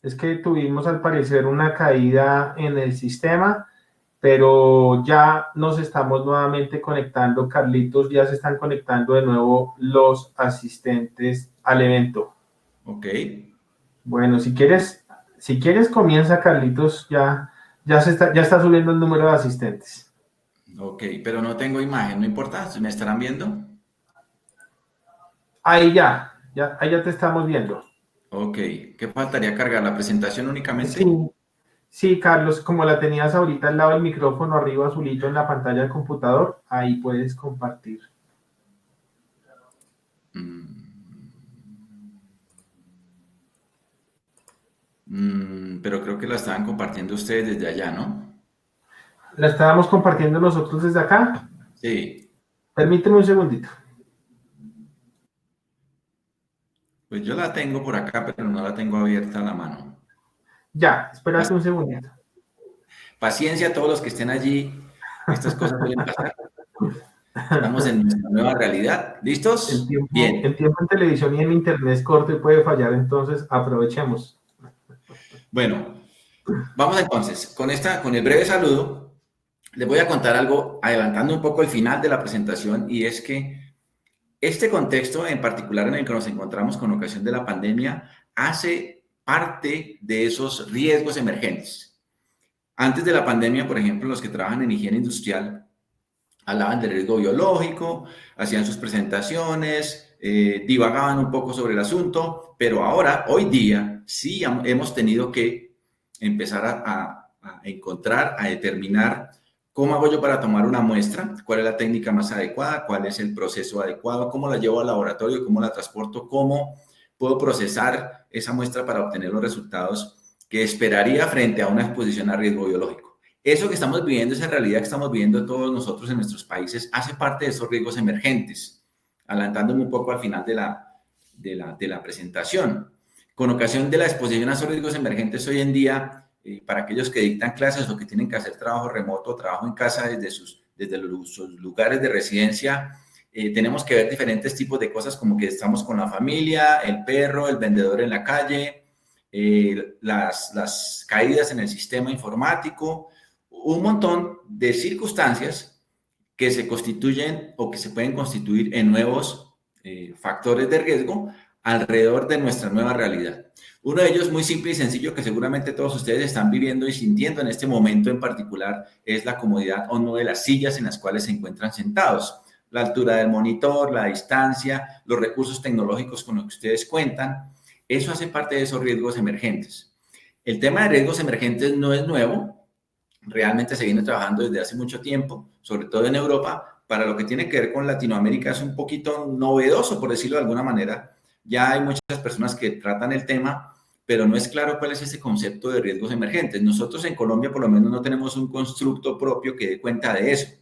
Es que tuvimos al parecer una caída en el sistema, pero ya nos estamos nuevamente conectando. Carlitos, ya se están conectando de nuevo los asistentes al evento. Ok. Bueno, si quieres comienza Carlitos, ya está subiendo el número de asistentes. Ok, pero no tengo imagen, no importa, ¿me estarán viendo? Ahí ya te estamos viendo. Ok, ¿qué faltaría cargar? ¿La presentación Sí, únicamente? sí, Carlos, como la tenías ahorita al lado del micrófono, arriba azulito en la pantalla del computador, ahí puedes compartir. Pero creo que la estaban compartiendo ustedes desde allá, ¿no? La estábamos compartiendo nosotros desde acá. Sí, Permíteme un segundito. pues yo la tengo por acá, pero no la tengo abierta a la mano. Ya, espérate un segundito. Paciencia a todos los que estén allí, estas cosas pueden pasar. Estamos en nuestra nueva realidad. El ¿Listos? tiempo, Bien. el tiempo en televisión y en internet es corto y puede fallar, entonces aprovechemos. Bueno, vamos entonces. Con el breve saludo, les voy a contar algo, adelantando un poco el final de la presentación, y es que este contexto en particular en el que nos encontramos con ocasión de la pandemia hace parte de esos riesgos emergentes. Antes de la pandemia, por ejemplo, los que trabajan en higiene industrial hablaban del riesgo biológico, hacían sus presentaciones, divagaban un poco sobre el asunto, pero ahora, hoy día, sí hemos tenido que empezar a encontrar, a determinar cómo hago yo para tomar una muestra, cuál es la técnica más adecuada, cuál es el proceso adecuado, cómo la llevo al laboratorio, cómo la transporto, cómo puedo procesar esa muestra para obtener los resultados que esperaría frente a una exposición a riesgo biológico. Eso que estamos viviendo, esa realidad que estamos viviendo todos nosotros en nuestros países, hace parte de esos riesgos emergentes, adelantándome un poco al final de la presentación. Con ocasión de la exposición a esos riesgos emergentes hoy en día, para aquellos que dictan clases o que tienen que hacer trabajo remoto, trabajo en casa desde sus lugares de residencia, tenemos que ver diferentes tipos de cosas como que estamos con la familia, el perro, el vendedor en la calle, las caídas en el sistema informático, un montón de circunstancias que se constituyen o que se pueden constituir en nuevos factores de riesgo alrededor de nuestra nueva realidad. Uno de ellos muy simple y sencillo que seguramente todos ustedes están viviendo y sintiendo en este momento en particular es la comodidad o no de las sillas en las cuales se encuentran sentados. La altura del monitor, la distancia, los recursos tecnológicos con los que ustedes cuentan, eso hace parte de esos riesgos emergentes. El tema de riesgos emergentes no es nuevo, realmente se viene trabajando desde hace mucho tiempo, sobre todo en Europa. Para lo que tiene que ver con Latinoamérica es un poquito novedoso, por decirlo de alguna manera. Ya hay muchas personas que tratan el tema, pero no es claro cuál es ese concepto de riesgos emergentes. Nosotros en Colombia por lo menos no tenemos un constructo propio que dé cuenta de eso.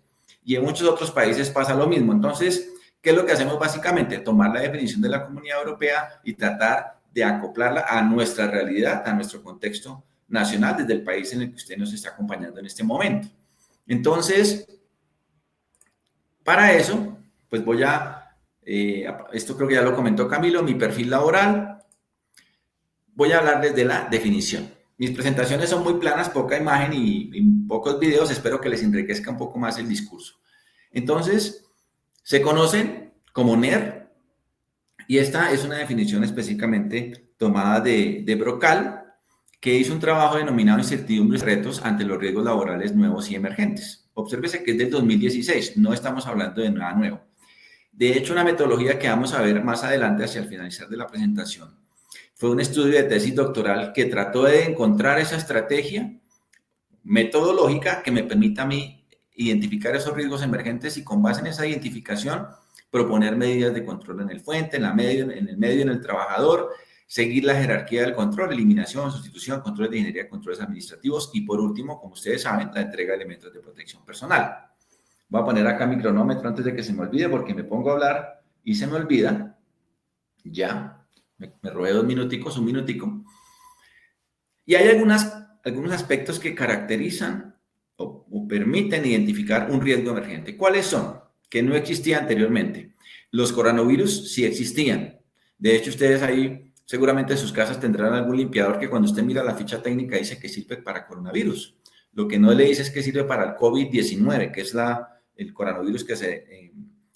Y en muchos otros países pasa lo mismo. Entonces, ¿qué es lo que hacemos básicamente? Tomar la definición de la Comunidad Europea y tratar de acoplarla a nuestra realidad, a nuestro contexto nacional, desde el país en el que usted nos está acompañando en este momento. Entonces, para eso, pues esto creo que ya lo comentó Camilo, mi perfil laboral, voy a hablarles de la definición. Mis presentaciones son muy planas, poca imagen y pocos videos, espero que les enriquezca un poco más el discurso. Entonces, se conocen como NER, y esta es una definición específicamente tomada de Brocal, que hizo un trabajo denominado Incertidumbres y retos ante los riesgos laborales nuevos y emergentes. Obsérvese que es del 2016, no estamos hablando de nada nuevo. De hecho, una metodología que vamos a ver más adelante hacia el finalizar de la presentación fue un estudio de tesis doctoral que trató de encontrar esa estrategia metodológica que me permita a mí identificar esos riesgos emergentes y con base en esa identificación proponer medidas de control en el fuente, en el medio, en el trabajador, seguir la jerarquía del control, eliminación, sustitución, controles de ingeniería, controles administrativos y por último, como ustedes saben, la entrega de elementos de protección personal. Voy a poner acá mi cronómetro antes de que se me olvide porque me pongo a hablar y se me olvida. Ya, me robé 2 minuticos, un minutico. Y hay algunos aspectos que caracterizan o permiten identificar un riesgo emergente. ¿Cuáles son? Que no existía anteriormente. Los coronavirus sí existían. De hecho, ustedes ahí seguramente en sus casas tendrán algún limpiador que cuando usted mira la ficha técnica dice que sirve para coronavirus. Lo que no le dice es que sirve para el COVID-19, que es el coronavirus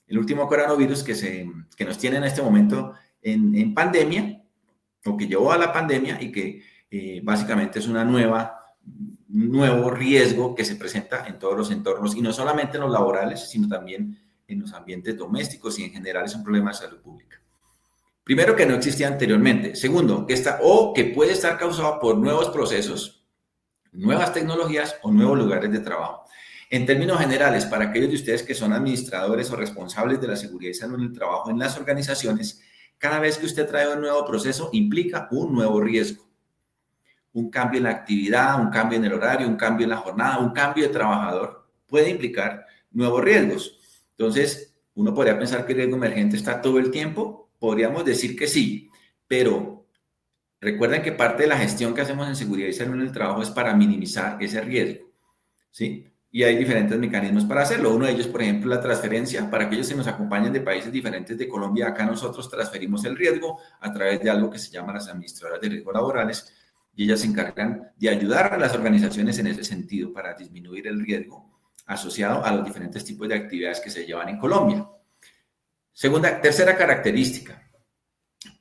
el último coronavirus que nos tiene en este momento en pandemia, o que llevó a la pandemia y que básicamente es un nuevo riesgo que se presenta en todos los entornos, y no solamente en los laborales, sino también en los ambientes domésticos, y en general es un problema de salud pública. Primero, que no existía anteriormente. Segundo, que puede estar causado por nuevos procesos, nuevas tecnologías o nuevos lugares de trabajo. En términos generales, para aquellos de ustedes que son administradores o responsables de la seguridad y salud en el trabajo en las organizaciones, cada vez que usted trae un nuevo proceso implica un nuevo riesgo. Un cambio en la actividad, un cambio en el horario, un cambio en la jornada, un cambio de trabajador puede implicar nuevos riesgos. Entonces, uno podría pensar que el riesgo emergente está todo el tiempo. Podríamos decir que sí, pero recuerden que parte de la gestión que hacemos en seguridad y salud en el trabajo es para minimizar ese riesgo, ¿sí? Y hay diferentes mecanismos para hacerlo. Uno de ellos, por ejemplo, la transferencia. Para aquellos que nos acompañan de países diferentes de Colombia, acá nosotros transferimos el riesgo a través de algo que se llama las administradoras de riesgos laborales, y ellas se encargan de ayudar a las organizaciones en ese sentido para disminuir el riesgo asociado a los diferentes tipos de actividades que se llevan en Colombia. Tercera característica.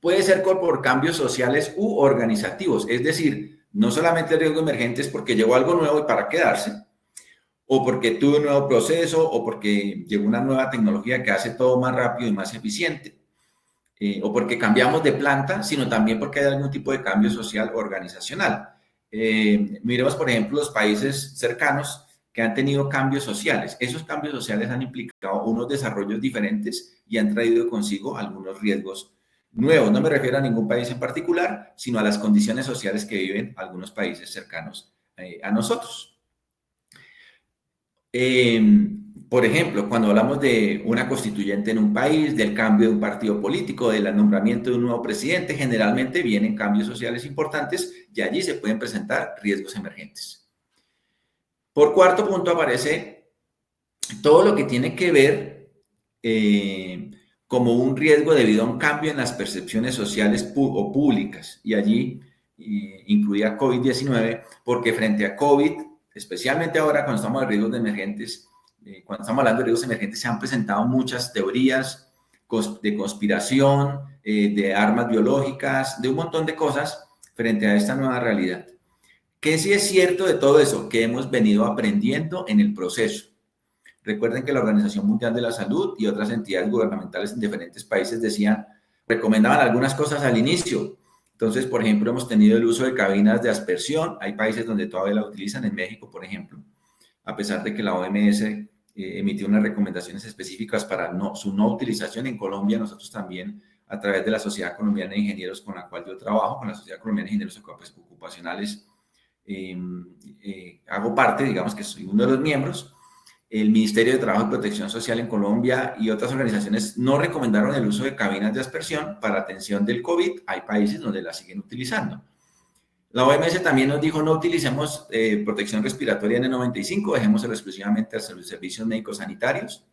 Puede ser por cambios sociales u organizativos, es decir, no solamente el riesgo emergente es porque llegó algo nuevo y para quedarse, o porque tuve un nuevo proceso, o porque llegó una nueva tecnología que hace todo más rápido y más eficiente, o porque cambiamos de planta, sino también porque hay algún tipo de cambio social o organizacional. Miremos, por ejemplo, los países cercanos que han tenido cambios sociales. Esos cambios sociales han implicado unos desarrollos diferentes y han traído consigo algunos riesgos nuevos. No me refiero a ningún país en particular, sino a las condiciones sociales que viven algunos países cercanos a nosotros. Por ejemplo, cuando hablamos de una constituyente en un país, del cambio de un partido político, del nombramiento de un nuevo presidente, generalmente vienen cambios sociales importantes y allí se pueden presentar riesgos emergentes. Por cuarto punto aparece todo lo que tiene que ver como un riesgo debido a un cambio en las percepciones sociales o públicas, y allí incluía COVID-19, porque frente a COVID, especialmente ahora cuando estamos cuando estamos hablando de riesgos emergentes, se han presentado muchas teorías de conspiración, de armas biológicas, de un montón de cosas frente a esta nueva realidad. ¿Qué sí es cierto de todo eso? Que hemos venido aprendiendo en el proceso. Recuerden que la Organización Mundial de la Salud y otras entidades gubernamentales en diferentes países recomendaban algunas cosas al inicio. Entonces, por ejemplo, hemos tenido el uso de cabinas de aspersión. Hay países donde todavía la utilizan, en México, por ejemplo, a pesar de que la OMS emitió unas recomendaciones específicas para su no utilización. En Colombia, nosotros también, a través de la Sociedad Colombiana de Ingenieros, con la cual yo trabajo, con la Sociedad Colombiana de Ingenieros Ocupacionales, hago parte, digamos que soy uno de los miembros. El Ministerio de Trabajo y Protección Social en Colombia y otras organizaciones no recomendaron el uso de cabinas de aspersión para atención del COVID. Hay países donde la siguen utilizando. La OMS también nos dijo no utilicemos protección respiratoria N95, dejémoselo exclusivamente a los servicios médicos sanitarios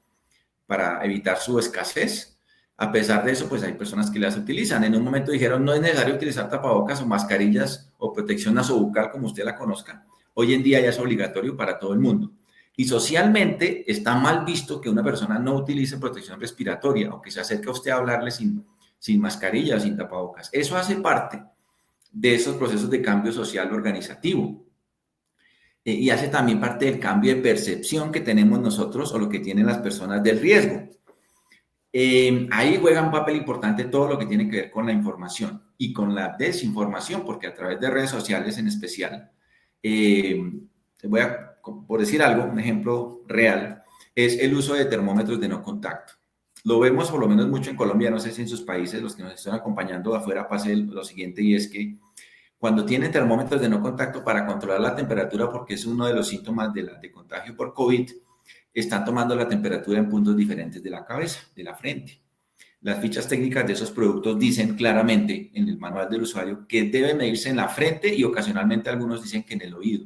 para evitar su escasez. A pesar de eso, pues hay personas que las utilizan. En un momento dijeron no es necesario utilizar tapabocas o mascarillas o protección nasobucal como usted la conozca. Hoy en día ya es obligatorio para todo el mundo. Y socialmente está mal visto que una persona no utilice protección respiratoria o que se acerque a usted a hablarle sin mascarilla o sin tapabocas. Eso hace parte de esos procesos de cambio social organizativo. Y hace también parte del cambio de percepción que tenemos nosotros o lo que tienen las personas del riesgo. Ahí juega un papel importante todo lo que tiene que ver con la información y con la desinformación, porque a través de redes sociales en especial, por decir algo, un ejemplo real, es el uso de termómetros de no contacto. Lo vemos por lo menos mucho en Colombia, no sé si en sus países, los que nos están acompañando de afuera, pase lo siguiente, y es que cuando tienen termómetros de no contacto para controlar la temperatura, porque es uno de los síntomas de contagio por COVID, están tomando la temperatura en puntos diferentes de la cabeza, de la frente. Las fichas técnicas de esos productos dicen claramente en el manual del usuario que debe medirse en la frente y ocasionalmente algunos dicen que en el oído.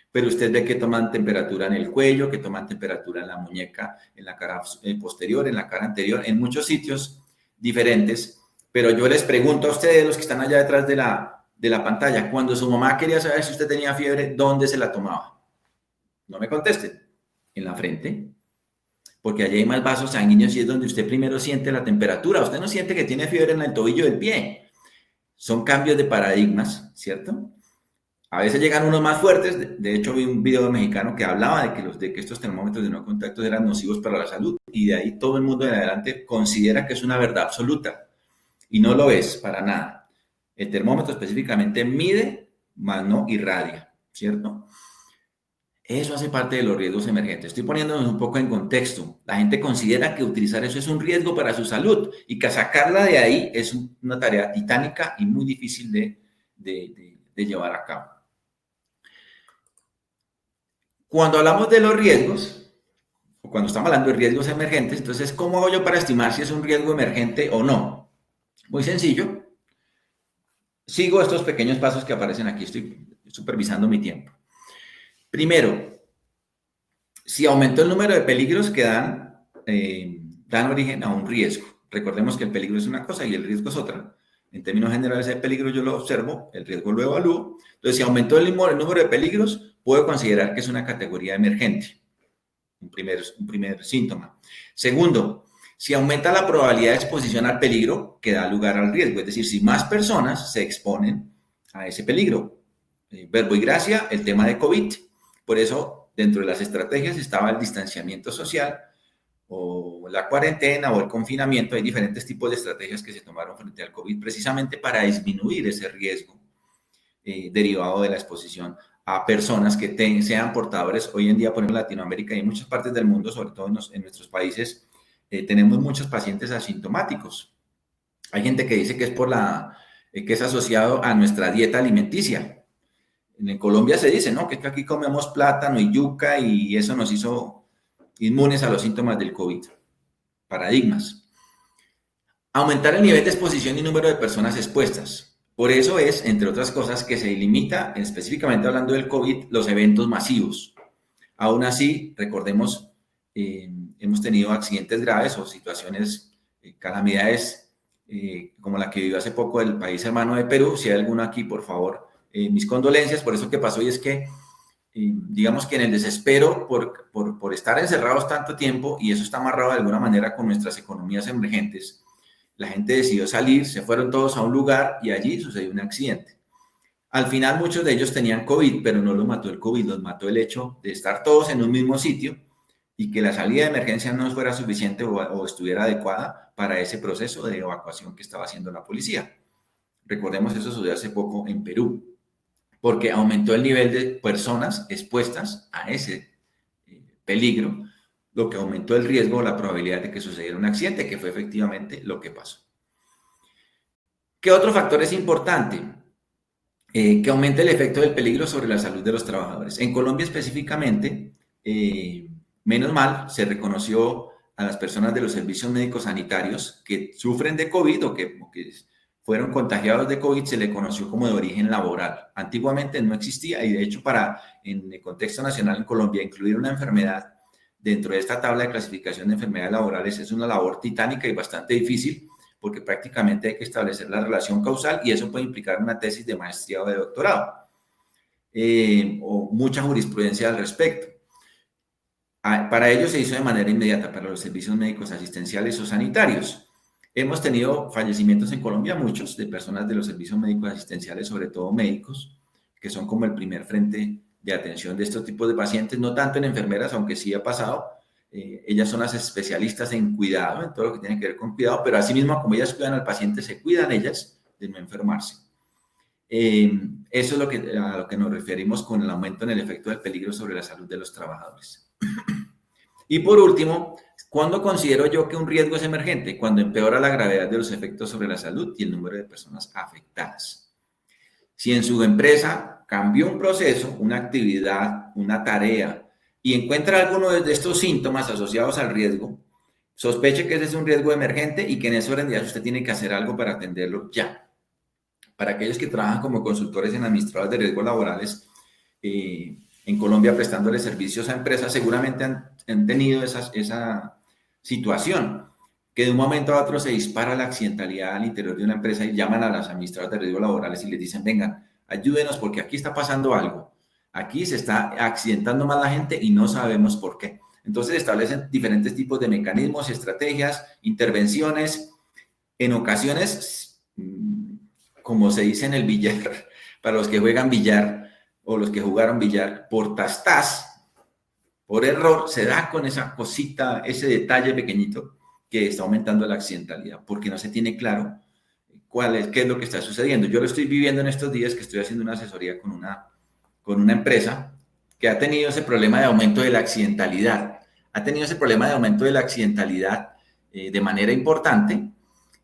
Pero usted ve que toman temperatura en el cuello, que toman temperatura en la muñeca, en la cara posterior, en la cara anterior, en muchos sitios diferentes, Pero yo les pregunto a ustedes, los que están allá detrás de la pantalla, cuando su mamá quería saber si usted tenía fiebre, ¿dónde se la tomaba? No me contesten. En la frente. Porque allí hay más vasos sanguíneos y es donde usted primero siente la temperatura. Usted no siente que tiene fiebre en el tobillo del pie. Son cambios de paradigmas, ¿cierto? A veces llegan unos más fuertes. De hecho, vi un video mexicano que hablaba de que estos termómetros de no contacto eran nocivos para la salud. Y de ahí todo el mundo en adelante considera que es una verdad absoluta. Y no lo es para nada. El termómetro específicamente mide, más no irradia, ¿cierto? Eso hace parte de los riesgos emergentes. Estoy poniéndonos un poco en contexto. La gente considera que utilizar eso es un riesgo para su salud y que sacarla de ahí es una tarea titánica y muy difícil de llevar a cabo. Cuando hablamos de los riesgos, o cuando estamos hablando de riesgos emergentes, entonces, ¿cómo hago yo para estimar si es un riesgo emergente o no? Muy sencillo. Sigo estos pequeños pasos que aparecen aquí. Estoy supervisando mi tiempo. Primero, si aumentó el número de peligros que dan origen a un riesgo. Recordemos que el peligro es una cosa y el riesgo es otra. En términos generales, el peligro yo lo observo, el riesgo lo evalúo. Entonces, si aumentó el número de peligros, puedo considerar que es una categoría emergente. Un primer síntoma. Segundo, si aumenta la probabilidad de exposición al peligro que da lugar al riesgo. Es decir, si más personas se exponen a ese peligro. Verbo y gracia, el tema de COVID. Por eso, dentro de las estrategias estaba el distanciamiento social o la cuarentena o el confinamiento. Hay diferentes tipos de estrategias que se tomaron frente al COVID precisamente para disminuir ese riesgo derivado de la exposición a personas que sean portadores. Hoy en día, por ejemplo, en Latinoamérica y en muchas partes del mundo, sobre todo en nuestros países, tenemos muchos pacientes asintomáticos. Hay gente que dice que es que es asociado a nuestra dieta alimenticia. En Colombia se dice, ¿no? Que aquí comemos plátano y yuca y eso nos hizo inmunes a los síntomas del COVID. Paradigmas. Aumentar el nivel de exposición y número de personas expuestas. Por eso es, entre otras cosas, que se limita, específicamente hablando del COVID, los eventos masivos. Aún así, recordemos, hemos tenido accidentes graves o situaciones, calamidades, como la que vivió hace poco el país hermano de Perú. Si hay alguno aquí, por favor, mis condolencias por eso que pasó, y es que digamos que en el desespero por estar encerrados tanto tiempo, y eso está amarrado de alguna manera con nuestras economías emergentes, la gente decidió salir, se fueron todos a un lugar y allí sucedió un accidente. Al final muchos de ellos tenían COVID, pero no los mató el COVID, los mató el hecho de estar todos en un mismo sitio y que la salida de emergencia no fuera suficiente o estuviera adecuada para ese proceso de evacuación que estaba haciendo la policía. Recordemos, eso sucedió hace poco en Perú, porque aumentó el nivel de personas expuestas a ese peligro, lo que aumentó el riesgo o la probabilidad de que sucediera un accidente, que fue efectivamente lo que pasó. ¿Qué otro factor es importante? Que aumente el efecto del peligro sobre la salud de los trabajadores. En Colombia específicamente, menos mal, se reconoció a las personas de los servicios médicos sanitarios que sufren de COVID o que fueron contagiados de COVID, se le conoció como de origen laboral. Antiguamente no existía y de hecho en el contexto nacional en Colombia, incluir una enfermedad dentro de esta tabla de clasificación de enfermedades laborales es una labor titánica y bastante difícil porque prácticamente hay que establecer la relación causal y eso puede implicar una tesis de maestría o de doctorado o mucha jurisprudencia al respecto. Para ello se hizo de manera inmediata para los servicios médicos asistenciales o sanitarios. Hemos tenido fallecimientos en Colombia, muchos, de personas de los servicios médicos asistenciales, sobre todo médicos, que son como el primer frente de atención de estos tipos de pacientes, no tanto en enfermeras, aunque sí ha pasado. Ellas son las especialistas en cuidado, en todo lo que tiene que ver con cuidado, pero asimismo, como ellas cuidan al paciente, se cuidan ellas de no enfermarse. Eso es a lo que nos referimos con el aumento en el efecto del peligro sobre la salud de los trabajadores. Y por último, ¿cuándo considero yo que un riesgo es emergente? Cuando empeora la gravedad de los efectos sobre la salud y el número de personas afectadas. Si en su empresa cambió un proceso, una actividad, una tarea, y encuentra alguno de estos síntomas asociados al riesgo, sospeche que ese es un riesgo emergente y que en ese orden de días usted tiene que hacer algo para atenderlo ya. Para aquellos que trabajan como consultores en administradores de riesgos laborales, en Colombia prestándole servicios a empresas, seguramente han tenido esa situación, que de un momento a otro se dispara la accidentalidad al interior de una empresa y llaman a las administradoras de riesgos laborales y les dicen, vengan, ayúdenos porque aquí está pasando algo. Aquí se está accidentando más la gente y no sabemos por qué. Entonces establecen diferentes tipos de mecanismos, estrategias, intervenciones. En ocasiones, como se dice en el billar, para los que juegan billar o los que jugaron billar, por tastás, por error, se da con esa cosita, ese detalle pequeñito que está aumentando la accidentalidad, porque no se tiene claro qué es lo que está sucediendo. Yo lo estoy viviendo en estos días que estoy haciendo una asesoría con una empresa que ha tenido ese problema de aumento de la accidentalidad. Ha tenido ese problema de aumento de la accidentalidad de manera importante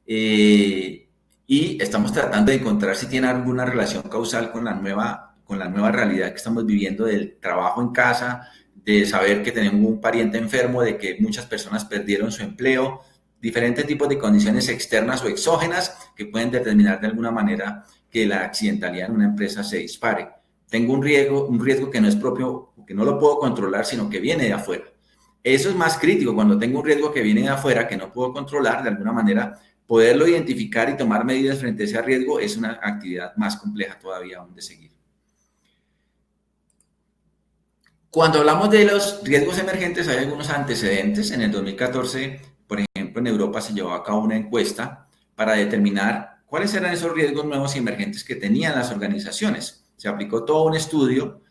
y estamos tratando de encontrar si tiene alguna relación causal con la nueva realidad que estamos viviendo del trabajo en casa, de saber que tenemos un pariente enfermo, de que muchas personas perdieron su empleo, diferentes tipos de condiciones externas o exógenas que pueden determinar de alguna manera que la accidentalidad en una empresa se dispare. Tengo un riesgo que no es propio, que no lo puedo controlar, sino que viene de afuera. Eso es más crítico, cuando tengo un riesgo que viene de afuera, que no puedo controlar, de alguna manera, poderlo identificar y tomar medidas frente a ese riesgo es una actividad más compleja todavía aún de seguir. Cuando hablamos de los riesgos emergentes, hay algunos antecedentes. En el 2014, por ejemplo, en Europa se llevó a cabo una encuesta para determinar cuáles eran esos riesgos nuevos y emergentes que tenían las organizaciones. Se aplicó todo un estudio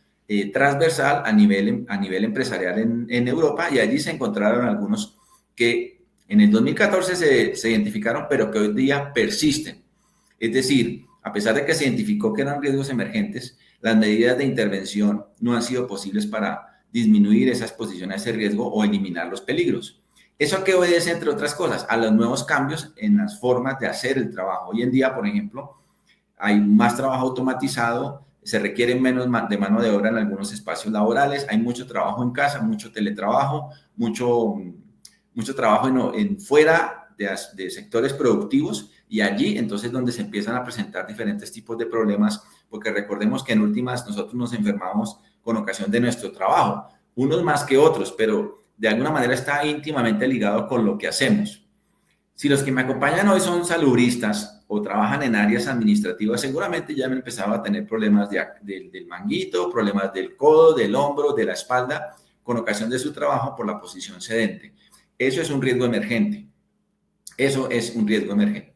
transversal a nivel empresarial en Europa y allí se encontraron algunos que en el 2014 se identificaron, pero que hoy día persisten. Es decir, a pesar de que se identificó que eran riesgos emergentes, las medidas de intervención no han sido posibles para disminuir esa exposición a ese riesgo o eliminar los peligros. ¿Eso a qué obedece, entre otras cosas? A los nuevos cambios en las formas de hacer el trabajo. Hoy en día, por ejemplo, hay más trabajo automatizado, se requiere menos de mano de obra en algunos espacios laborales, hay mucho trabajo en casa, mucho teletrabajo, mucho trabajo fuera de sectores productivos, y allí entonces donde se empiezan a presentar diferentes tipos de problemas, porque recordemos que en últimas nosotros nos enfermamos con ocasión de nuestro trabajo, unos más que otros, pero de alguna manera está íntimamente ligado con lo que hacemos. Si los que me acompañan hoy son salubristas o trabajan en áreas administrativas, seguramente ya han empezado a tener problemas del manguito, problemas del codo, del hombro, de la espalda, con ocasión de su trabajo por la posición sedente. Eso es un riesgo emergente. Eso es un riesgo emergente.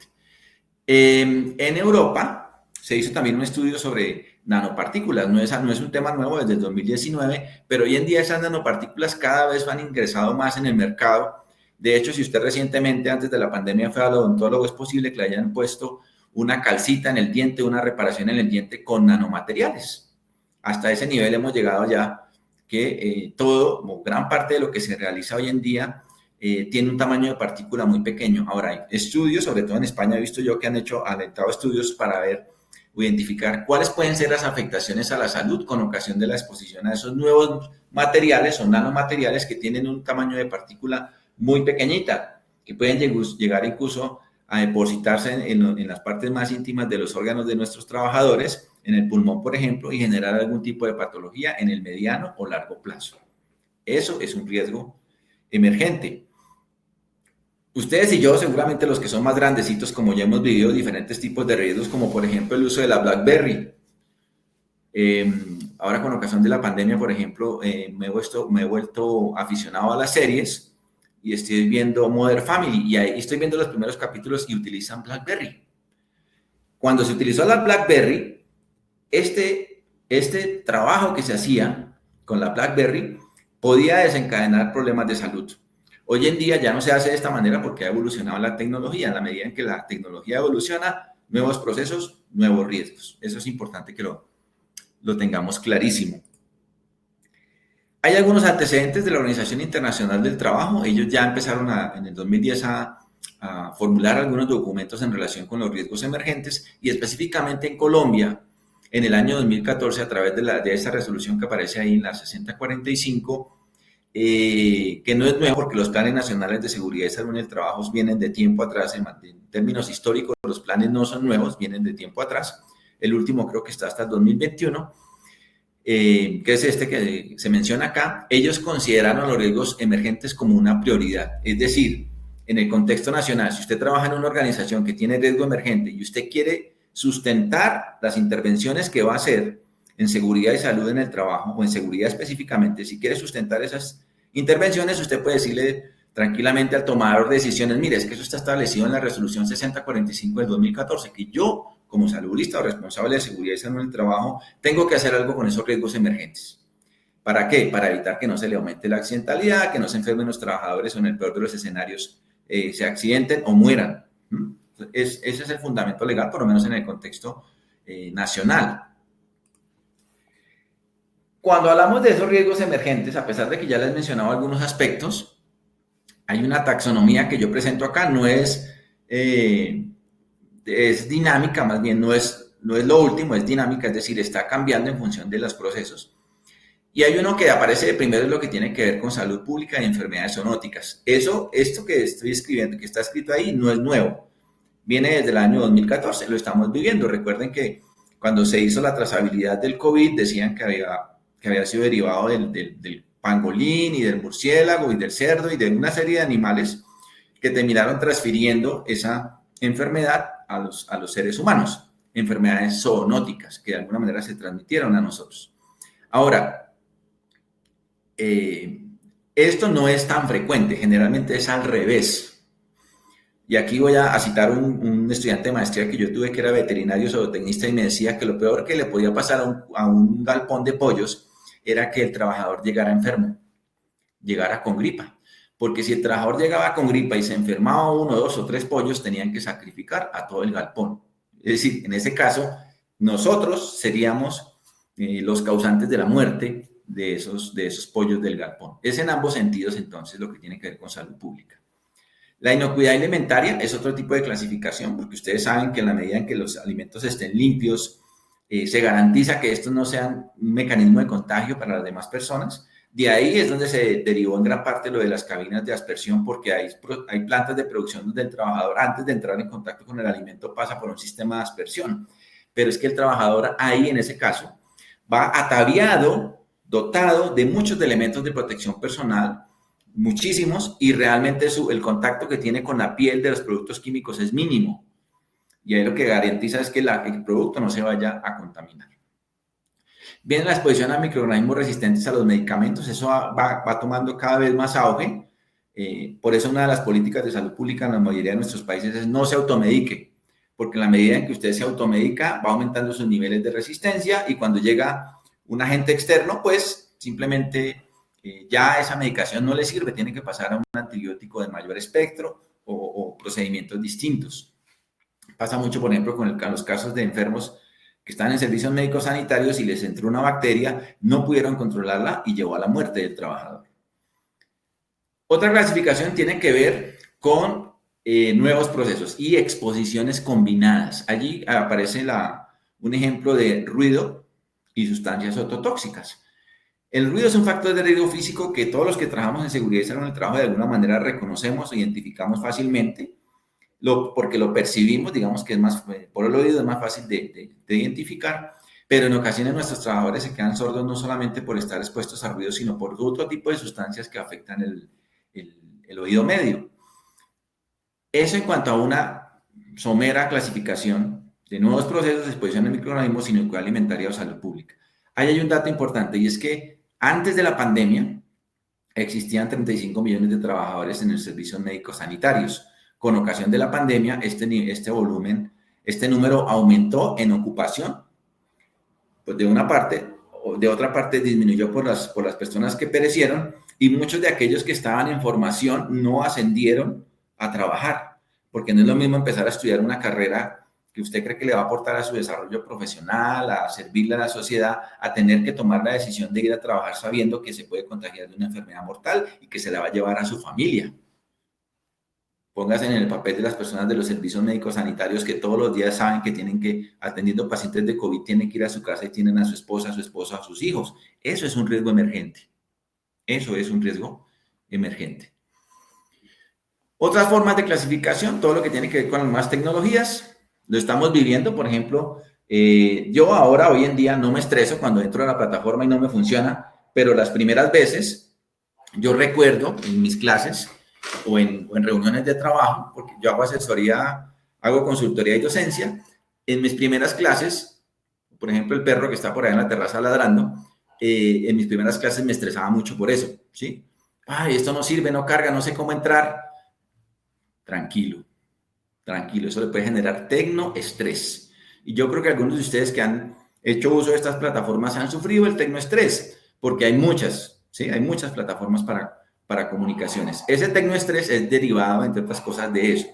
En Europa se hizo también un estudio sobre nanopartículas. No es un tema nuevo desde el 2019, pero hoy en día esas nanopartículas cada vez han ingresado más en el mercado. De hecho, si usted recientemente, antes de la pandemia, fue al odontólogo, es posible que le hayan puesto una calcita en el diente, una reparación en el diente con nanomateriales. Hasta ese nivel hemos llegado ya que gran parte de lo que se realiza hoy en día tiene un tamaño de partícula muy pequeño. Ahora, hay estudios, sobre todo en España, he visto yo que han alentado estudios para ver o identificar cuáles pueden ser las afectaciones a la salud con ocasión de la exposición a esos nuevos materiales o nanomateriales que tienen un tamaño de partícula muy pequeñita, que pueden llegar incluso a depositarse en las partes más íntimas de los órganos de nuestros trabajadores, en el pulmón, por ejemplo, y generar algún tipo de patología en el mediano o largo plazo. Eso es un riesgo emergente. Ustedes y yo, seguramente los que son más grandecitos, como ya hemos vivido diferentes tipos de riesgos, como por ejemplo el uso de la BlackBerry. Ahora con ocasión de la pandemia, por ejemplo, me he vuelto aficionado a las series y estoy viendo Modern Family y ahí estoy viendo los primeros capítulos y utilizan BlackBerry. Cuando se utilizó la BlackBerry, este trabajo que se hacía con la BlackBerry podía desencadenar problemas de salud. Hoy en día ya no se hace de esta manera porque ha evolucionado la tecnología. En la medida en que la tecnología evoluciona, nuevos procesos, nuevos riesgos. Eso es importante que lo tengamos clarísimo. Hay algunos antecedentes de la Organización Internacional del Trabajo. Ellos ya empezaron en el 2010 a formular algunos documentos en relación con los riesgos emergentes y específicamente en Colombia, en el año 2014, a través de esa resolución que aparece ahí en la 6045, que no es nuevo porque los planes nacionales de seguridad y salud en el trabajo vienen de tiempo atrás. En términos históricos, los planes no son nuevos, vienen de tiempo atrás. El último creo que está hasta el 2021, que es este que se menciona acá. Ellos consideraron los riesgos emergentes como una prioridad. Es decir, en el contexto nacional, si usted trabaja en una organización que tiene riesgo emergente y usted quiere sustentar las intervenciones que va a hacer en seguridad y salud en el trabajo, o en seguridad específicamente, si quiere sustentar esas intervenciones, usted puede decirle tranquilamente al tomador de decisiones, mire, es que eso está establecido en la resolución 6045 del 2014, que yo, como saludista o responsable de seguridad y salud en el trabajo, tengo que hacer algo con esos riesgos emergentes. ¿Para qué? Para evitar que no se le aumente la accidentalidad, que no se enfermen los trabajadores o en el peor de los escenarios se accidenten o mueran. Ese es el fundamento legal, por lo menos en el contexto nacional. Cuando hablamos de esos riesgos emergentes, a pesar de que ya les he mencionado algunos aspectos, hay una taxonomía que yo presento acá, no es dinámica, más bien no es lo último, es dinámica, es decir, está cambiando en función de los procesos. Y hay uno que aparece de primero, es lo que tiene que ver con salud pública y enfermedades zoonóticas. Esto que estoy escribiendo, que está escrito ahí, no es nuevo. Viene desde el año 2014, lo estamos viviendo. Recuerden que cuando se hizo la trazabilidad del COVID, decían que había sido derivado del pangolín y del murciélago y del cerdo y de una serie de animales que terminaron transfiriendo esa enfermedad a los seres humanos. Enfermedades zoonóticas que de alguna manera se transmitieron a nosotros. Ahora, esto no es tan frecuente, generalmente es al revés. Y aquí voy a citar un estudiante de maestría que yo tuve que era veterinario zootecnista y me decía que lo peor que le podía pasar a un galpón de pollos era que el trabajador llegara enfermo, llegara con gripa. Porque si el trabajador llegaba con gripa y se enfermaba 1, 2 o 3 pollos, tenían que sacrificar a todo el galpón. Es decir, en ese caso, nosotros seríamos los causantes de la muerte de esos pollos del galpón. Es en ambos sentidos, entonces, lo que tiene que ver con salud pública. La inocuidad alimentaria es otro tipo de clasificación, porque ustedes saben que en la medida en que los alimentos estén limpios, se garantiza que estos no sean un mecanismo de contagio para las demás personas. De ahí es donde se derivó en gran parte lo de las cabinas de aspersión, porque hay plantas de producción donde el trabajador, antes de entrar en contacto con el alimento, pasa por un sistema de aspersión. Pero es que el trabajador ahí, en ese caso, va ataviado, dotado de muchos elementos de protección personal, muchísimos, y realmente el contacto que tiene con la piel de los productos químicos es mínimo. Y ahí lo que garantiza es que el producto no se vaya a contaminar. Viene la exposición a microorganismos resistentes a los medicamentos, eso va tomando cada vez más auge. Por eso una de las políticas de salud pública en la mayoría de nuestros países es no se automedique, porque en la medida en que usted se automedica va aumentando sus niveles de resistencia y cuando llega un agente externo, pues simplemente ya esa medicación no le sirve, tiene que pasar a un antibiótico de mayor espectro o procedimientos distintos. Pasa mucho, por ejemplo, con los casos de enfermos que están en servicios médicos sanitarios y les entró una bacteria, no pudieron controlarla y llevó a la muerte del trabajador. Otra clasificación tiene que ver con nuevos procesos y exposiciones combinadas. Allí aparece un ejemplo de ruido y sustancias ototóxicas. El ruido es un factor de riesgo físico que todos los que trabajamos en seguridad y salud en el trabajo de alguna manera reconocemos o identificamos fácilmente, porque lo percibimos, digamos que es más, por el oído es más fácil de identificar, pero en ocasiones nuestros trabajadores se quedan sordos no solamente por estar expuestos a ruido, sino por otro tipo de sustancias que afectan el oído medio. Eso en cuanto a una somera clasificación de nuevos procesos de exposición de microorganismos, inocuidad alimentaria o salud pública. Ahí hay un dato importante y es que antes de la pandemia existían 35 millones de trabajadores en los servicios médicos sanitarios. Con ocasión de la pandemia, este volumen, este número aumentó en ocupación, pues de una parte, o de otra parte disminuyó por las personas que perecieron y muchos de aquellos que estaban en formación no ascendieron a trabajar, porque no es lo mismo empezar a estudiar una carrera que usted cree que le va a aportar a su desarrollo profesional, a servirle a la sociedad, a tener que tomar la decisión de ir a trabajar sabiendo que se puede contagiar de una enfermedad mortal y que se la va a llevar a su familia. Póngase en el papel de las personas de los servicios médicos sanitarios que todos los días saben que tienen que, atendiendo pacientes de COVID, tienen que ir a su casa y tienen a su esposa, a sus hijos. Eso es un riesgo emergente. Eso es un riesgo emergente. Otras formas de clasificación, todo lo que tiene que ver con las nuevas tecnologías, lo estamos viviendo. Por ejemplo, yo ahora, hoy en día, no me estreso cuando entro a la plataforma y no me funciona, pero las primeras veces, yo recuerdo en mis clases o en reuniones de trabajo, porque yo hago asesoría, hago consultoría y docencia. En mis primeras clases, por ejemplo, el perro que está por ahí en la terraza ladrando, en mis primeras clases me estresaba mucho por eso, ¿sí? Ay, esto no sirve, no carga, no sé cómo entrar. Tranquilo, tranquilo, eso le puede generar tecnoestrés. Y yo creo que algunos de ustedes que han hecho uso de estas plataformas han sufrido el tecnoestrés, porque hay muchas, ¿sí? Hay muchas plataformas para comunicaciones. Ese tecnoestrés es derivado, entre otras cosas, de eso,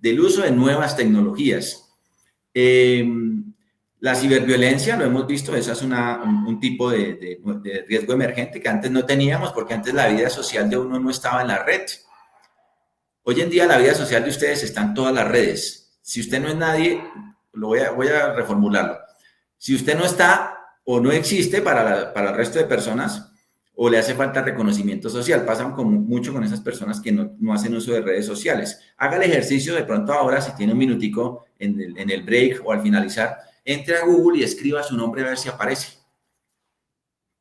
del uso de nuevas tecnologías. La ciberviolencia, lo hemos visto, esa es un tipo de riesgo emergente que antes no teníamos, porque antes la vida social de uno no estaba en la red. Hoy en día la vida social de ustedes está en todas las redes. Si usted no es nadie, voy a reformularlo. Si usted no está o no existe para el resto de personas, o le hace falta reconocimiento social. Pasan mucho con esas personas que no hacen uso de redes sociales. Haga el ejercicio de pronto ahora, si tiene un minutico en el break o al finalizar, entre a Google y escriba su nombre a ver si aparece.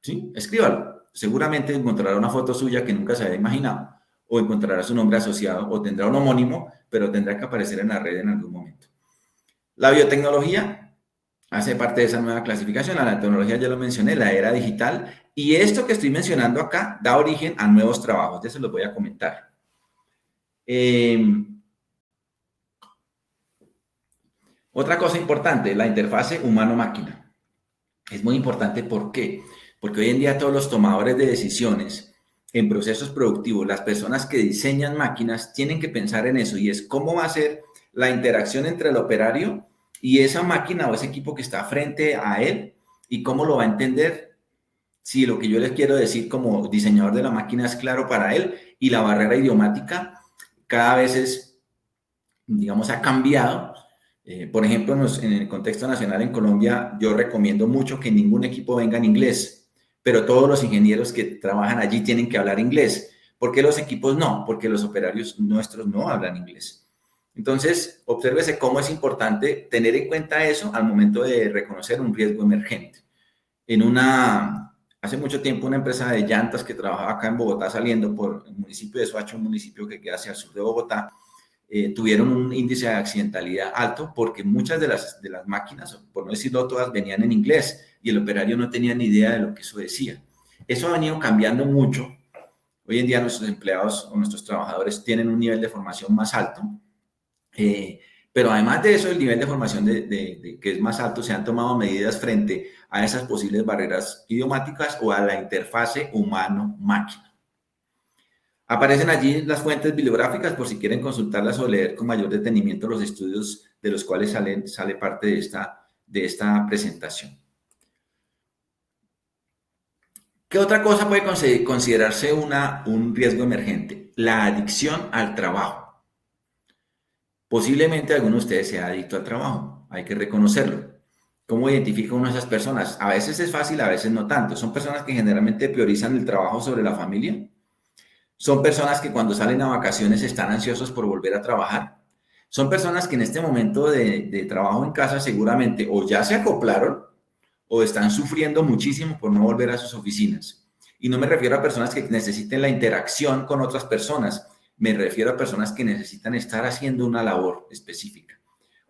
¿Sí? Escríbalo. Seguramente encontrará una foto suya que nunca se había imaginado, o encontrará su nombre asociado, o tendrá un homónimo, pero tendrá que aparecer en la red en algún momento. La biotecnología hace parte de esa nueva clasificación. La tecnología ya lo mencioné, la era digital, y esto que estoy mencionando acá da origen a nuevos trabajos. Ya se los voy a comentar. Otra cosa importante, la interfase humano-máquina. Es muy importante, ¿por qué? Porque hoy en día todos los tomadores de decisiones en procesos productivos, las personas que diseñan máquinas, tienen que pensar en eso, y es cómo va a ser la interacción entre el operario y esa máquina o ese equipo que está frente a él, y cómo lo va a entender, si lo que yo les quiero decir como diseñador de la máquina es claro para él, y la barrera idiomática cada vez digamos, ha cambiado. Por ejemplo, en el contexto nacional en Colombia, yo recomiendo mucho que ningún equipo venga en inglés, pero todos los ingenieros que trabajan allí tienen que hablar inglés. ¿Por qué los equipos no? Porque los operarios nuestros no hablan inglés. Entonces, obsérvese cómo es importante tener en cuenta eso al momento de reconocer un riesgo emergente. Hace mucho tiempo, una empresa de llantas que trabajaba acá en Bogotá, saliendo por el municipio de Soacha, un municipio que queda hacia el sur de Bogotá, tuvieron un índice de accidentalidad alto porque muchas de las máquinas, por no decirlo todas, venían en inglés y el operario no tenía ni idea de lo que eso decía. Eso ha venido cambiando mucho. Hoy en día nuestros empleados o nuestros trabajadores tienen un nivel de formación más alto, pero además de eso, el nivel de formación que es más alto, se han tomado medidas frente a esas posibles barreras idiomáticas o a la interfase humano-máquina. Aparecen allí las fuentes bibliográficas por si quieren consultarlas o leer con mayor detenimiento los estudios de los cuales sale parte de esta presentación. ¿Qué otra cosa puede considerarse un riesgo emergente? La adicción al trabajo. Posiblemente alguno de ustedes sea adicto al trabajo, hay que reconocerlo. ¿Cómo identifica uno a esas personas? A veces es fácil, a veces no tanto. Son personas que generalmente priorizan el trabajo sobre la familia. Son personas que cuando salen a vacaciones están ansiosos por volver a trabajar. Son personas que en este momento de trabajo en casa seguramente o ya se acoplaron o están sufriendo muchísimo por no volver a sus oficinas. Y no me refiero a personas que necesiten la interacción con otras personas, me refiero a personas que necesitan estar haciendo una labor específica,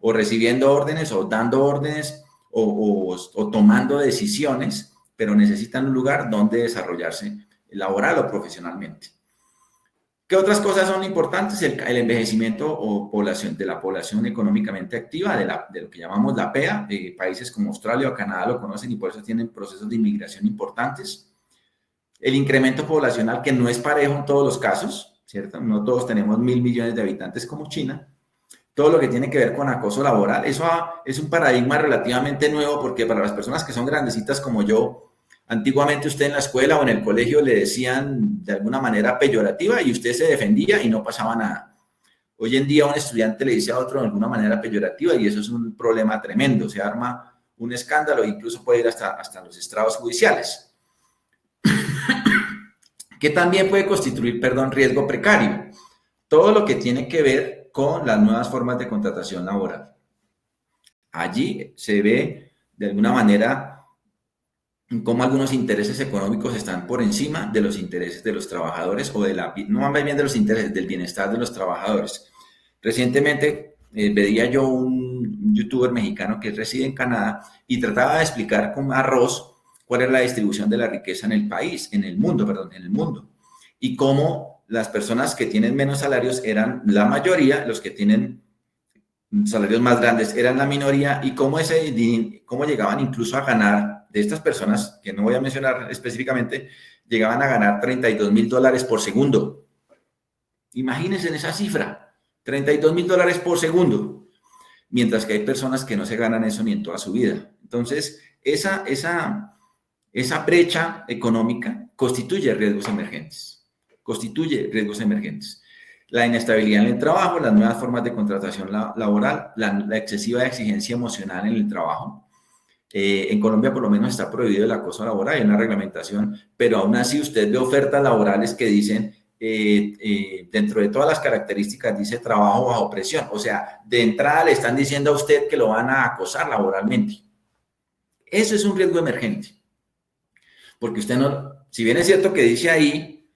o recibiendo órdenes, o dando órdenes, o tomando decisiones, pero necesitan un lugar donde desarrollarse laboral o profesionalmente. ¿Qué otras cosas son importantes? El envejecimiento de la población económicamente activa, de lo que llamamos la PEA. Países como Australia o Canadá lo conocen y por eso tienen procesos de inmigración importantes. El incremento poblacional, que no es parejo en todos los casos, ¿cierto? No todos tenemos 1.000 millones de habitantes como China. Todo lo que tiene que ver con acoso laboral, eso es un paradigma relativamente nuevo, porque para las personas que son grandecitas como yo, antiguamente usted en la escuela o en el colegio le decían de alguna manera peyorativa y usted se defendía y no pasaba nada. Hoy en día un estudiante le dice a otro de alguna manera peyorativa y eso es un problema tremendo. Se arma un escándalo e incluso puede ir hasta los estrados judiciales. Que también puede constituir, riesgo precario. Todo lo que tiene que ver con las nuevas formas de contratación laboral. Allí se ve de alguna manera cómo algunos intereses económicos están por encima de los intereses de los trabajadores o no más bien de los intereses del bienestar de los trabajadores. Recientemente veía yo un youtuber mexicano que reside en Canadá y trataba de explicar con arroz cuál es la distribución de la riqueza en el país, en el mundo, perdón, en el mundo, y cómo las personas que tienen menos salarios eran la mayoría, los que tienen salarios más grandes eran la minoría, y cómo llegaban incluso a ganar, de estas personas, que no voy a mencionar específicamente, llegaban a ganar $32,000 por segundo. Imagínense en esa cifra, $32,000 por segundo, mientras que hay personas que no se ganan eso ni en toda su vida. Entonces, esa brecha económica constituye riesgos emergentes, La inestabilidad en el trabajo, las nuevas formas de contratación laboral, la excesiva exigencia emocional en el trabajo. En Colombia por lo menos está prohibido el acoso laboral, hay una reglamentación, pero aún así usted ve ofertas laborales que dicen, dentro de todas las características dice trabajo bajo presión, o sea, de entrada le están diciendo a usted que lo van a acosar laboralmente. Eso es un riesgo emergente, porque usted no, si bien es cierto que dice ahí,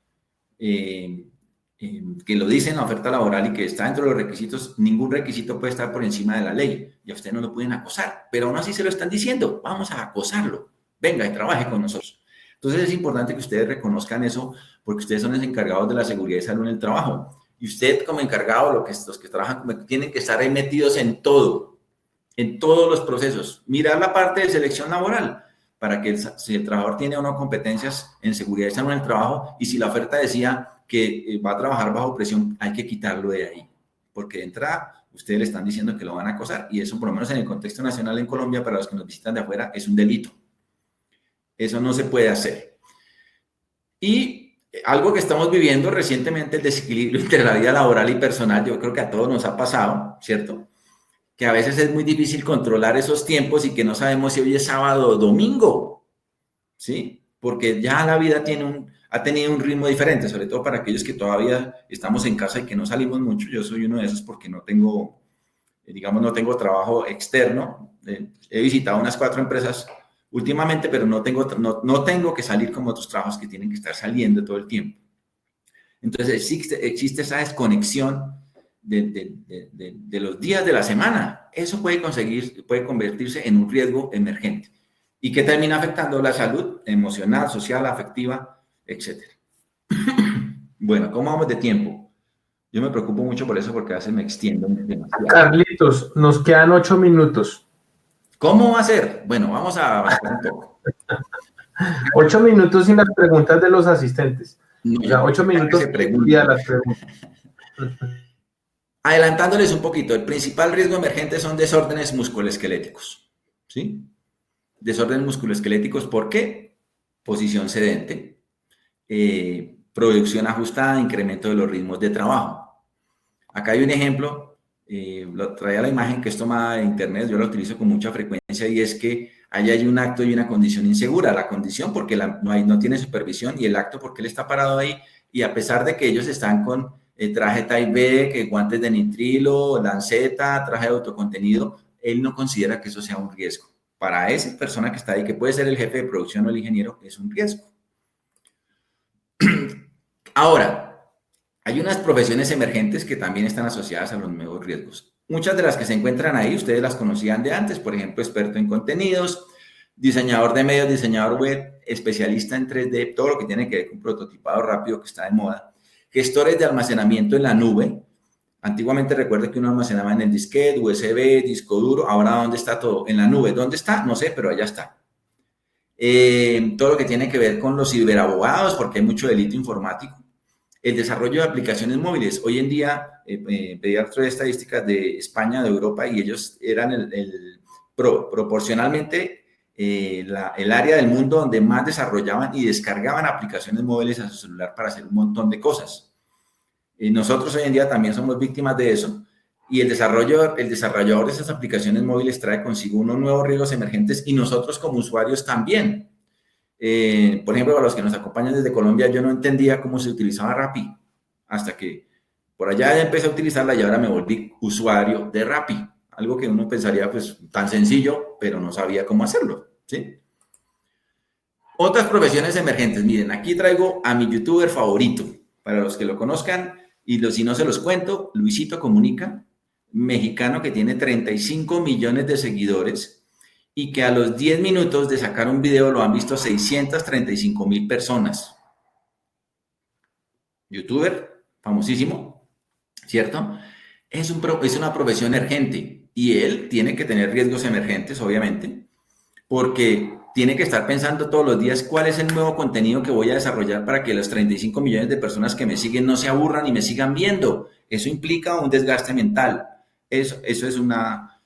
que lo dice en la oferta laboral y que está dentro de los requisitos, ningún requisito puede estar por encima de la ley y a usted no lo pueden acosar, pero aún así se lo están diciendo, vamos a acosarlo, venga y trabaje con nosotros. Entonces es importante que ustedes reconozcan eso, porque ustedes son los encargados de la seguridad y salud en el trabajo, y usted como encargado, los que trabajan, tienen que estar ahí metidos en todo, en todos los procesos, mirar la parte de selección laboral, para que si el trabajador tiene o no competencias en seguridad y salud en el trabajo, y si la oferta decía que va a trabajar bajo presión, hay que quitarlo de ahí, porque de entrada ustedes le están diciendo que lo van a acosar, y eso por lo menos en el contexto nacional en Colombia, para los que nos visitan de afuera, es un delito. Eso no se puede hacer. Y algo que estamos viviendo recientemente, el desequilibrio entre la vida laboral y personal, yo creo que a todos nos ha pasado, ¿cierto? Que a veces es muy difícil controlar esos tiempos y que no sabemos si hoy es sábado o domingo, ¿sí? Porque ya la vida ha tenido un ritmo diferente, sobre todo para aquellos que todavía estamos en casa y que no salimos mucho. Yo soy uno de esos porque no tengo trabajo externo. He visitado unas 4 empresas últimamente, pero no tengo que salir como otros trabajos que tienen que estar saliendo todo el tiempo. Entonces existe esa desconexión de los días de la semana. Eso puede convertirse en un riesgo emergente y que termina afectando la salud emocional, social, afectiva, etc. Bueno, ¿cómo vamos de tiempo? Yo me preocupo mucho por eso porque a veces me extiendo demasiado. Carlitos, nos quedan 8 minutos. ¿Cómo va a ser? Bueno, vamos a avanzar un poco. 8 minutos sin las preguntas de los asistentes. No, o sea, 8 minutos y a las preguntas. Adelantándoles un poquito, el principal riesgo emergente son desórdenes musculoesqueléticos, ¿sí? Desórdenes musculoesqueléticos, ¿por qué? Posición sedente, producción ajustada, incremento de los ritmos de trabajo. Acá hay un ejemplo, lo traía la imagen que es tomada de internet, yo la utilizo con mucha frecuencia, y es que allá hay un acto y una condición insegura. La condición porque no tiene supervisión, y el acto porque él está parado ahí, y a pesar de que ellos están con traje Type B, que guantes de nitrilo, lanceta, traje de autocontenido, él no considera que eso sea un riesgo. Para esa persona que está ahí, que puede ser el jefe de producción o el ingeniero, es un riesgo. Ahora, hay unas profesiones emergentes que también están asociadas a los nuevos riesgos. Muchas de las que se encuentran ahí, ustedes las conocían de antes, por ejemplo, experto en contenidos, diseñador de medios, diseñador web, especialista en 3D, todo lo que tiene que ver con prototipado rápido que está de moda. Gestores de almacenamiento en la nube. Antiguamente recuerde que uno almacenaba en el disquete, USB, disco duro. Ahora, ¿dónde está todo? En la nube. ¿Dónde está? No sé, pero allá está. Todo lo que tiene que ver con los ciberabogados, porque hay mucho delito informático. El desarrollo de aplicaciones móviles. Hoy en día, pedí otras estadísticas de España, de Europa, y ellos eran proporcionalmente el área del mundo donde más desarrollaban y descargaban aplicaciones móviles a su celular para hacer un montón de cosas. Nosotros hoy en día también somos víctimas de eso, y el desarrollador de esas aplicaciones móviles trae consigo unos nuevos riesgos emergentes, y nosotros como usuarios también. Por ejemplo, a los que nos acompañan desde Colombia, yo no entendía cómo se utilizaba Rappi, hasta que por allá ya empecé a utilizarla y ahora me volví usuario de Rappi. Algo que uno pensaría pues tan sencillo, pero no sabía cómo hacerlo, ¿sí? Otras profesiones emergentes. Miren, aquí traigo a mi youtuber favorito, para los que lo conozcan, y si no se los cuento, Luisito Comunica, mexicano que tiene 35 millones de seguidores y que a los 10 minutos de sacar un video lo han visto 635,000 personas. Youtuber, famosísimo, ¿cierto? Es una profesión emergente y él tiene que tener riesgos emergentes, obviamente, porque tiene que estar pensando todos los días cuál es el nuevo contenido que voy a desarrollar para que los 35 millones de personas que me siguen no se aburran y me sigan viendo. Eso implica un desgaste mental. Eso es una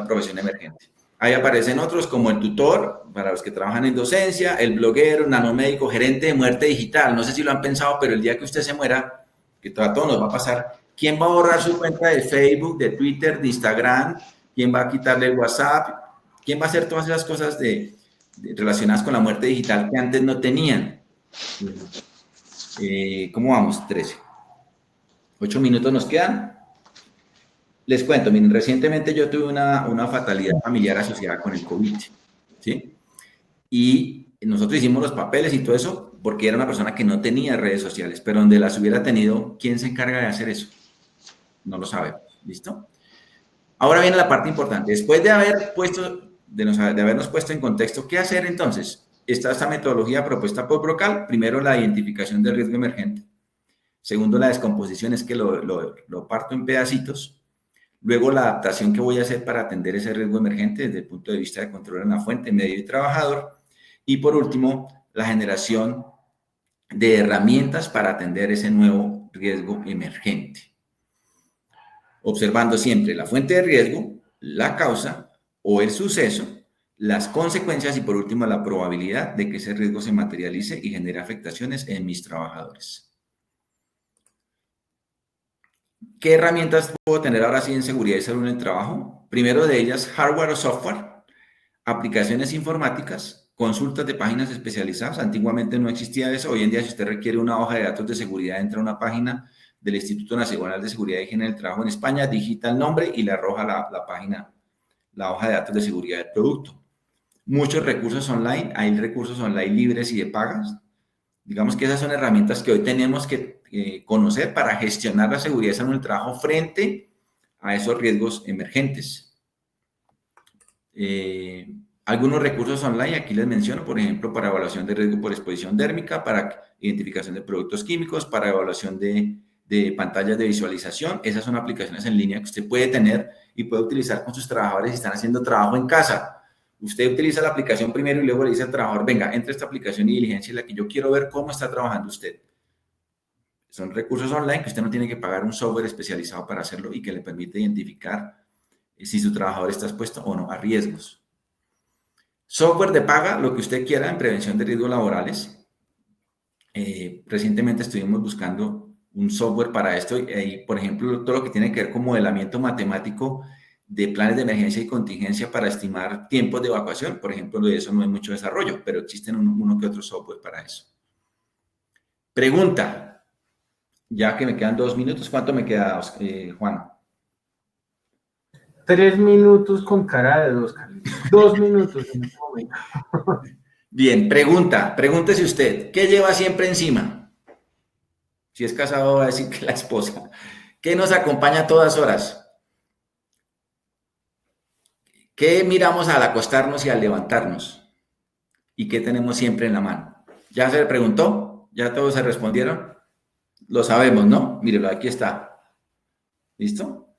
profesión emergente. Ahí aparecen otros como el tutor, para los que trabajan en docencia, el bloguero, nanomédico, gerente de muerte digital. No sé si lo han pensado, pero el día que usted se muera, que a todos nos va a pasar, ¿quién va a borrar su cuenta de Facebook, de Twitter, de Instagram? ¿Quién va a quitarle el WhatsApp? ¿Quién va a hacer todas esas cosas relacionadas con la muerte digital que antes no tenían? ¿Cómo vamos? 13. 8 minutos nos quedan. Les cuento, miren, recientemente yo tuve una fatalidad familiar asociada con el COVID, ¿sí? Y nosotros hicimos los papeles y todo eso porque era una persona que no tenía redes sociales, pero donde las hubiera tenido, ¿quién se encarga de hacer eso? No lo sabemos, ¿listo? Ahora viene la parte importante. Después de habernos puesto en contexto, ¿qué hacer entonces? Está esta metodología propuesta por Brocal. Primero, la identificación del riesgo emergente. Segundo, la descomposición, es que lo parto en pedacitos. Luego, la adaptación que voy a hacer para atender ese riesgo emergente desde el punto de vista de control en la fuente, medio y trabajador. Y por último, la generación de herramientas para atender ese nuevo riesgo emergente. Observando siempre la fuente de riesgo, la causa o el suceso, las consecuencias y por último la probabilidad de que ese riesgo se materialice y genere afectaciones en mis trabajadores. ¿Qué herramientas puedo tener ahora sí en seguridad y salud en el trabajo? Primero de ellas, hardware o software, aplicaciones informáticas, consultas de páginas especializadas. Antiguamente no existía eso. Hoy en día, si usted requiere una hoja de datos de seguridad, entra a una página del Instituto Nacional de Seguridad y Higiene del Trabajo en España, digita el nombre y le arroja la página, la hoja de datos de seguridad del producto. Muchos recursos online, hay recursos online libres y de pagas. Digamos que esas son herramientas que hoy tenemos que conocer para gestionar la seguridad en el trabajo frente a esos riesgos emergentes. Algunos recursos online, aquí les menciono, por ejemplo, para evaluación de riesgo por exposición dérmica, para identificación de productos químicos, para evaluación de pantallas de visualización. Esas son aplicaciones en línea que usted puede tener y puede utilizar con sus trabajadores si están haciendo trabajo en casa. Usted utiliza la aplicación primero y luego le dice al trabajador, venga, entre esta aplicación y diligencia en la que yo quiero ver cómo está trabajando usted. Son recursos online que usted no tiene que pagar un software especializado para hacerlo y que le permite identificar si su trabajador está expuesto o no a riesgos. Software de paga, lo que usted quiera en prevención de riesgos laborales. Recientemente estuvimos buscando un software para esto y, por ejemplo, todo lo que tiene que ver con modelamiento matemático de planes de emergencia y contingencia para estimar tiempos de evacuación. Por ejemplo, de eso no hay mucho desarrollo, pero existen uno que otro software para eso. Pregunta, ya que me quedan 2 minutos, ¿cuánto me queda, Juan? 3 minutos con cara de 2, Carlitos. 2 minutos en este momento. Bien, pregúntese usted, ¿qué lleva siempre encima? Si es casado, va a decir que la esposa. ¿Qué nos acompaña a todas horas? ¿Qué miramos al acostarnos y al levantarnos? ¿Y qué tenemos siempre en la mano? ¿Ya se le preguntó? ¿Ya todos se respondieron? Lo sabemos, ¿no? Mírelo, aquí está. ¿Listo?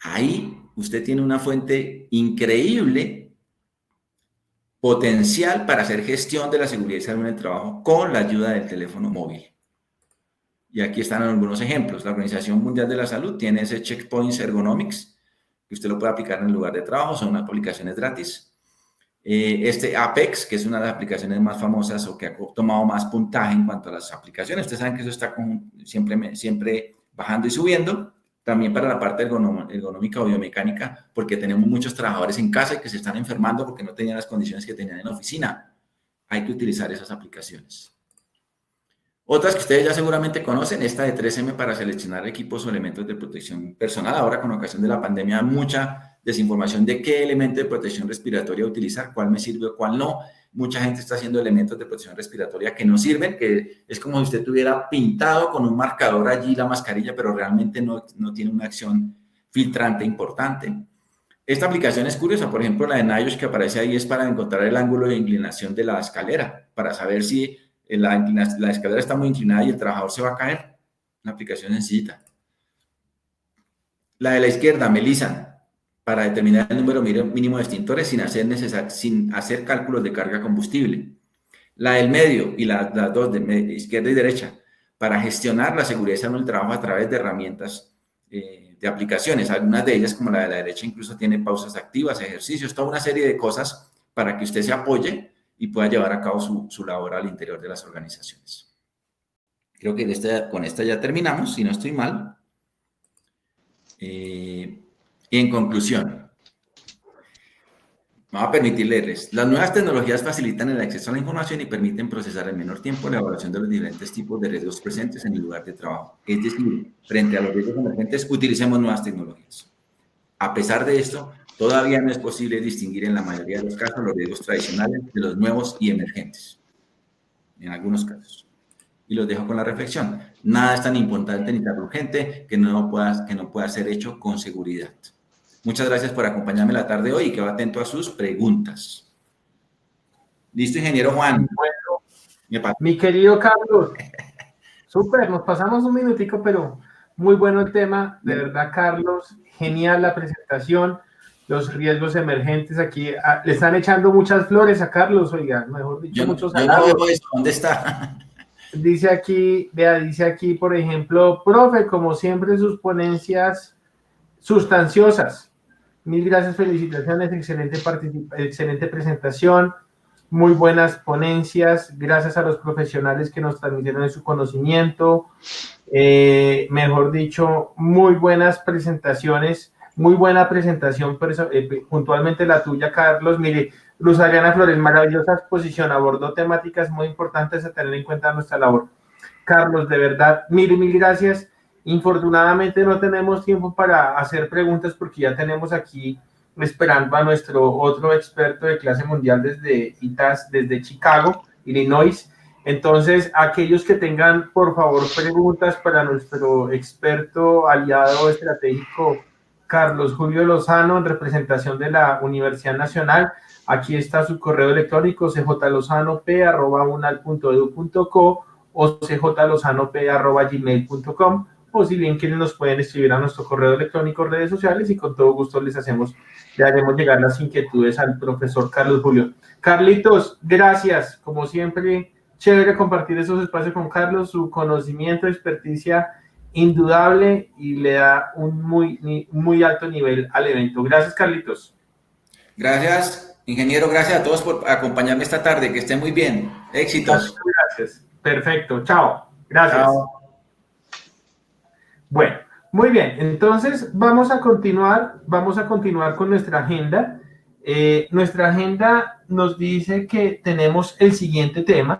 Ahí usted tiene una fuente increíble, potencial para hacer gestión de la seguridad y salud en el trabajo con la ayuda del teléfono móvil. Y aquí están algunos ejemplos. La Organización Mundial de la Salud tiene ese Checkpoints Ergonomics, que usted lo puede aplicar en el lugar de trabajo, son aplicaciones gratis. Este Apex, que es una de las aplicaciones más famosas o que ha tomado más puntaje en cuanto a las aplicaciones. Ustedes saben que eso está siempre bajando y subiendo. También para la parte ergonómica o biomecánica, porque tenemos muchos trabajadores en casa y que se están enfermando porque no tenían las condiciones que tenían en la oficina. Hay que utilizar esas aplicaciones. Otras que ustedes ya seguramente conocen, esta de 3M para seleccionar equipos o elementos de protección personal. Ahora, con ocasión de la pandemia, hay mucha desinformación de qué elemento de protección respiratoria utilizar, cuál me sirve o cuál no. mucha gente está haciendo elementos de protección respiratoria que no sirven, que es como si usted tuviera pintado con un marcador allí la mascarilla, pero realmente no tiene una acción filtrante importante. Esta aplicación es curiosa, por ejemplo, la de NIOSH que aparece ahí es para encontrar el ángulo de inclinación de la escalera, para saber si la escalera está muy inclinada y el trabajador se va a caer. Una aplicación sencilla. La de la izquierda, Melissa, para determinar el número mínimo de extintores sin hacer cálculos de carga combustible. La del medio y las dos de izquierda y derecha, para gestionar la seguridad y salud en el trabajo a través de herramientas de aplicaciones. Algunas de ellas, como la de la derecha, incluso tiene pausas activas, ejercicios, toda una serie de cosas para que usted se apoye y pueda llevar a cabo su labor al interior de las organizaciones. Creo que con esta ya terminamos, si no estoy mal. Y en conclusión, vamos a permitir leerles. Las nuevas tecnologías facilitan el acceso a la información y permiten procesar en menor tiempo la evaluación de los diferentes tipos de riesgos presentes en el lugar de trabajo. Es decir, frente a los riesgos emergentes, utilicemos nuevas tecnologías. A pesar de esto, todavía no es posible distinguir en la mayoría de los casos los riesgos tradicionales de los nuevos y emergentes. En algunos casos. Y los dejo con la reflexión. Nada es tan importante ni tan urgente que no pueda ser hecho con seguridad. Muchas gracias por acompañarme la tarde de hoy y quedo atento a sus preguntas. ¿Listo, ingeniero Juan? Bueno, mi querido Carlos, súper, nos pasamos un minutico, pero muy bueno el tema. De verdad, Carlos, genial la presentación. Los riesgos emergentes aquí. Le están echando muchas flores a Carlos, oiga, mejor dicho, muchos halagos. No veo eso. ¿Dónde está? Dice aquí, vea, dice aquí, por ejemplo, profe, como siempre, sus ponencias sustanciosas. Mil gracias, felicitaciones, excelente presentación, muy buenas ponencias, gracias a los profesionales que nos transmitieron su conocimiento, mejor dicho, muy buenas presentaciones, muy buena presentación, puntualmente la tuya, Carlos. Mire, Luz Adriana Flores, maravillosa exposición, abordó temáticas muy importantes a tener en cuenta en nuestra labor. Carlos, de verdad, mil gracias. Infortunadamente no tenemos tiempo para hacer preguntas porque ya tenemos aquí esperando a nuestro otro experto de clase mundial desde ITAS, desde Chicago, Illinois. Entonces, aquellos que tengan, por favor, preguntas para nuestro experto aliado estratégico, Carlos Julio Lozano, en representación de la Universidad Nacional. Aquí está su correo electrónico, cjlozanop@unal.edu.co o cjlozanop@gmail.com, o si bien quieren nos pueden escribir a nuestro correo electrónico, redes sociales, y con todo gusto le haremos llegar las inquietudes al profesor Carlos Julio. Carlitos, gracias, como siempre, chévere compartir esos espacios con Carlos, su conocimiento, experticia indudable, y le da un muy alto nivel al evento. Gracias, Carlitos. Gracias, ingeniero. Gracias a todos por acompañarme esta tarde. Que estén muy bien. Éxitos. Gracias. Perfecto. Chao. Gracias. Chao. Bueno, muy bien. Entonces, vamos a continuar con nuestra agenda. Nuestra agenda nos dice que tenemos el siguiente tema.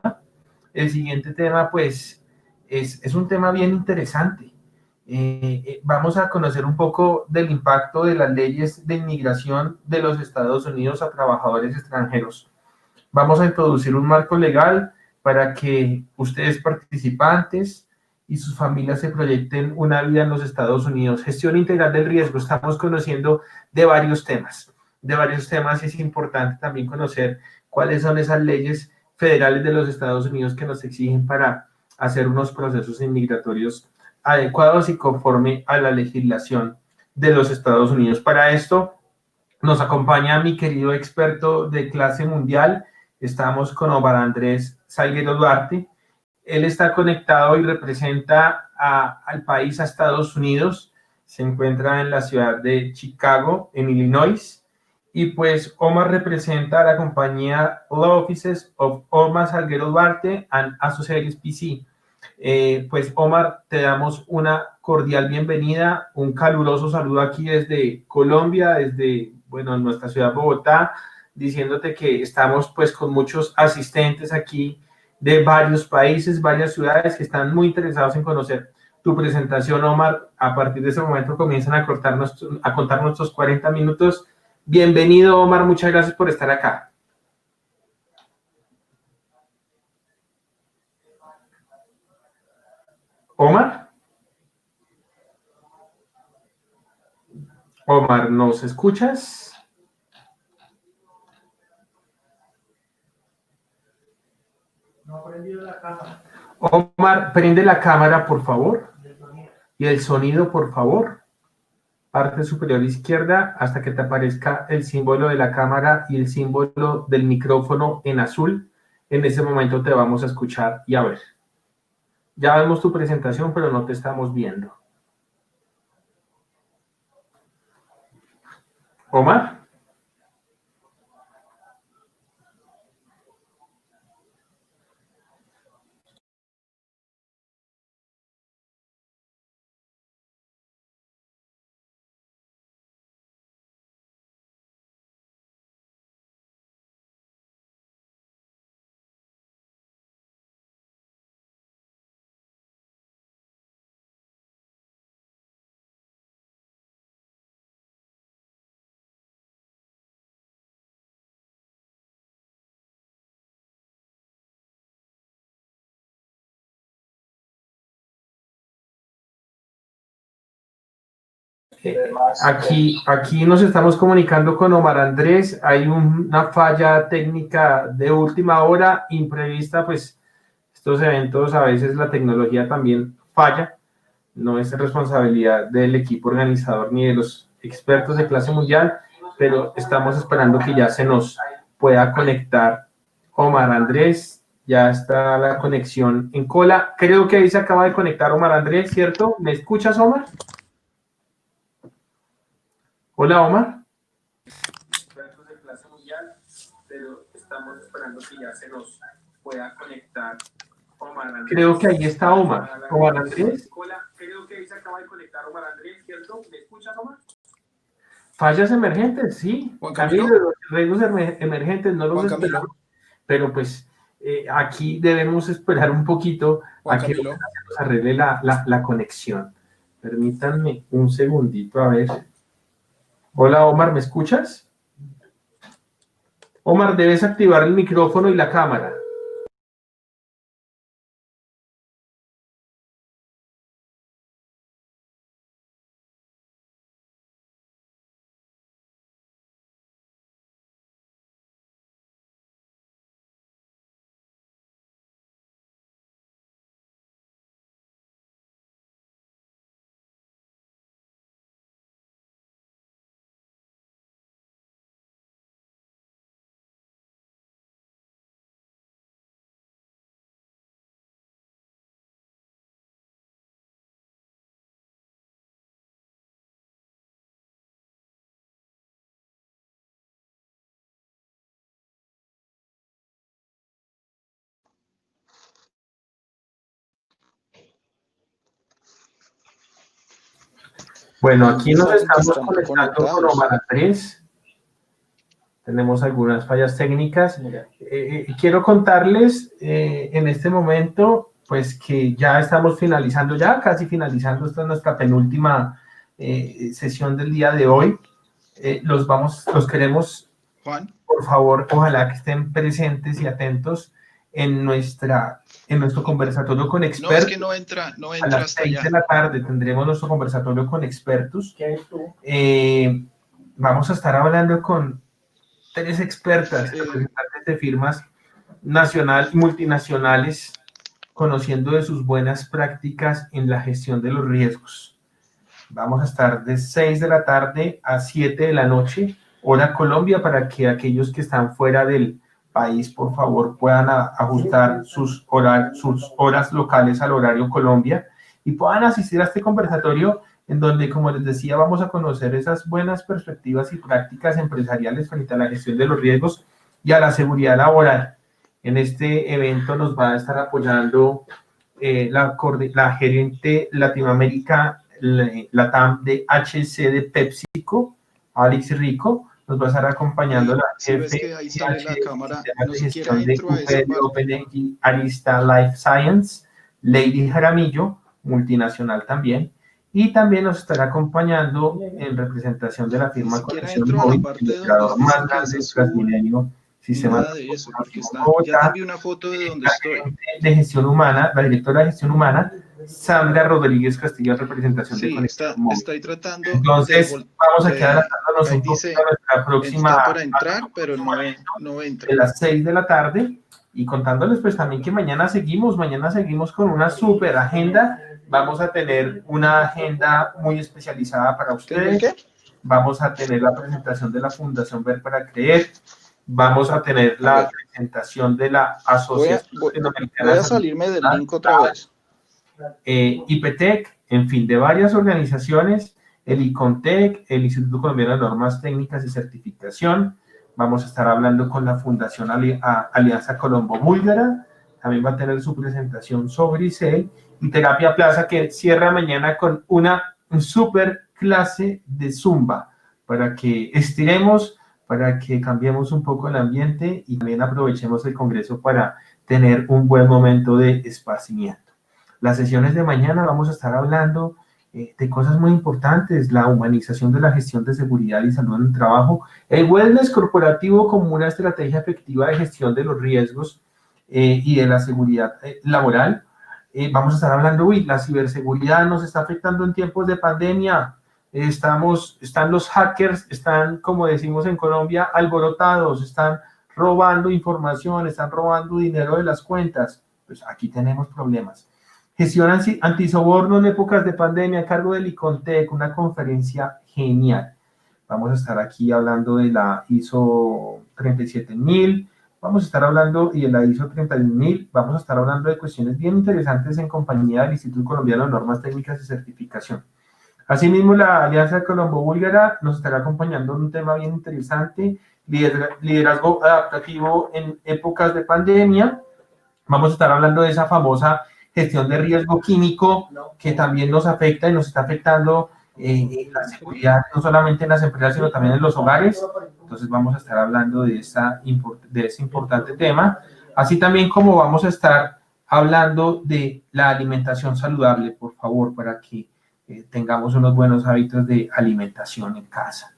El siguiente tema, pues, es un tema bien interesante. Vamos a conocer un poco del impacto de las leyes de inmigración de los Estados Unidos a trabajadores extranjeros. Vamos a introducir un marco legal para que ustedes, participantes, y sus familias se proyecten una vida en los Estados Unidos. Gestión integral del riesgo. Estamos conociendo de varios temas, y es importante también conocer cuáles son esas leyes federales de los Estados Unidos que nos exigen para hacer unos procesos inmigratorios adecuados y conforme a la legislación de los Estados Unidos. Para esto nos acompaña mi querido experto de clase mundial. Estamos con Omar Andrés Salguero Duarte. Él está conectado y representa al país, a Estados Unidos. Se encuentra en la ciudad de Chicago, en Illinois. Y pues Omar representa a la compañía Law Offices of Omar Salguero Duarte and Associates PC. Pues Omar, te damos una cordial bienvenida, un caluroso saludo aquí desde Colombia, desde, nuestra ciudad Bogotá, diciéndote que estamos pues con muchos asistentes aquí de varios países, varias ciudades que están muy interesados en conocer tu presentación, Omar. A partir de ese momento comienzan a contar nuestros 40 minutos. Bienvenido, Omar, muchas gracias por estar acá. Omar. Omar, ¿nos escuchas? No ha prendido la cámara. Omar, prende la cámara, por favor. Y el sonido, por favor. Parte superior izquierda hasta que te aparezca el símbolo de la cámara y el símbolo del micrófono en azul. En ese momento te vamos a escuchar y a ver. Ya vemos tu presentación, pero no te estamos viendo. Omar. Aquí nos estamos comunicando con Omar Andrés. Hay una falla técnica de última hora, imprevista, pues estos eventos a veces la tecnología también falla. No es responsabilidad del equipo organizador ni de los expertos de clase mundial, pero estamos esperando que ya se nos pueda conectar Omar Andrés. Ya está la conexión en cola. Creo que ahí se acaba de conectar Omar Andrés, ¿cierto? ¿Me escuchas, Omar? Hola, Omar. Expertos de clase mundial, pero estamos esperando que ya se nos pueda conectar Omar Andrés. Creo que ahí está Omar. Omar Andrés. Hola, creo que ahí se acaba de conectar Omar Andrés, ¿cierto? ¿Me escuchas, Omar? Fallas emergentes, sí. También los riesgos emergentes no los esperamos, pero pues aquí debemos esperar un poquito a que nos arregle la conexión. Permítanme un segundito, a ver. Hola, Omar, ¿me escuchas? Omar, debes activar el micrófono y la cámara. Bueno, aquí nos estamos conectando con Omar Andrés. Tenemos algunas fallas técnicas. Quiero contarles en este momento, pues que ya estamos finalizando, ya casi finalizando. Esta es nuestra penúltima sesión del día de hoy. Los queremos, Juan, por favor, ojalá que estén presentes y atentos en nuestro conversatorio con expertos. No, es que no entra a las 6 de la tarde tendremos nuestro conversatorio con expertos. Vamos a estar hablando con 3 expertas, representantes de firmas nacional y multinacionales, conociendo de sus buenas prácticas en la gestión de los riesgos. Vamos a estar de 6 de la tarde a 7 de la noche, hora Colombia, para que aquellos que están fuera del país, por favor, puedan ajustar sus horas locales al horario Colombia y puedan asistir a este conversatorio en donde, como les decía, vamos a conocer esas buenas perspectivas y prácticas empresariales frente a la gestión de los riesgos y a la seguridad laboral. En este evento nos va a estar apoyando la gerente Latinoamérica, LATAM de HC de PepsiCo, Alex Rico. Nos va a estar acompañando la jefe de gestión de OpenAI, Arista Life Science, Lady Jaramillo, multinacional también, y también nos estará acompañando en representación de la firma Conexión Móvil, el operador más grande de Transmilenio, Sistema Nada de eso, porque está, ya Bogotá, te envié una foto de donde estoy. de gestión humana, la directora de gestión humana, Sandra Rodríguez Castillo, representación de Sí, Conexión Móvil. estoy tratando Entonces, vamos aquí de adelantándonos ahí un poquito dice, a nuestra próxima, está para entrar, pero no entra. de las 6 de la tarde, y contándoles pues también que mañana seguimos con una super agenda. Vamos a tener una agenda muy especializada para ustedes. ¿Qué? Vamos a tener la presentación de la Fundación Ver para Creer. Vamos a tener la presentación de la Asociación Latinoamericana Voy a salirme del link otra vez. IPTEC, en fin, de varias organizaciones, el ICONTEC, el Instituto Colombiano de Normas Técnicas y Certificación. Vamos a estar hablando con la Fundación Alianza Colombo-Búlgara. También va a tener su presentación sobre ICEL y Terapia Plaza, que cierra mañana con una super clase de Zumba para que estiremos, para que cambiemos un poco el ambiente y también aprovechemos el Congreso para tener un buen momento de esparcimiento. Las sesiones de mañana vamos a estar hablando de cosas muy importantes, la humanización de la gestión de seguridad y salud en el trabajo, el wellness corporativo como una estrategia efectiva de gestión de los riesgos y de la seguridad laboral. Vamos a estar hablando, la ciberseguridad nos está afectando en tiempos de pandemia. Están los hackers, están, como decimos en Colombia, alborotados, están robando información, están robando dinero de las cuentas. Pues aquí tenemos problemas. Gestión antisoborno en épocas de pandemia a cargo del ICONTEC, una conferencia genial. Vamos a estar aquí hablando de la ISO 37000, vamos a estar hablando y de la ISO 31000, vamos a estar hablando de cuestiones bien interesantes en compañía del Instituto Colombiano de Normas Técnicas y Certificación. Asimismo, la Alianza Colombo-Búlgara nos estará acompañando en un tema bien interesante, liderazgo adaptativo en épocas de pandemia. Vamos a estar hablando de esa famosa gestión de riesgo químico que también nos afecta y nos está afectando la seguridad, no solamente en las empresas, sino también en los hogares. Entonces vamos a estar hablando de ese importante tema, así también como vamos a estar hablando de la alimentación saludable, por favor, para que tengamos unos buenos hábitos de alimentación en casa.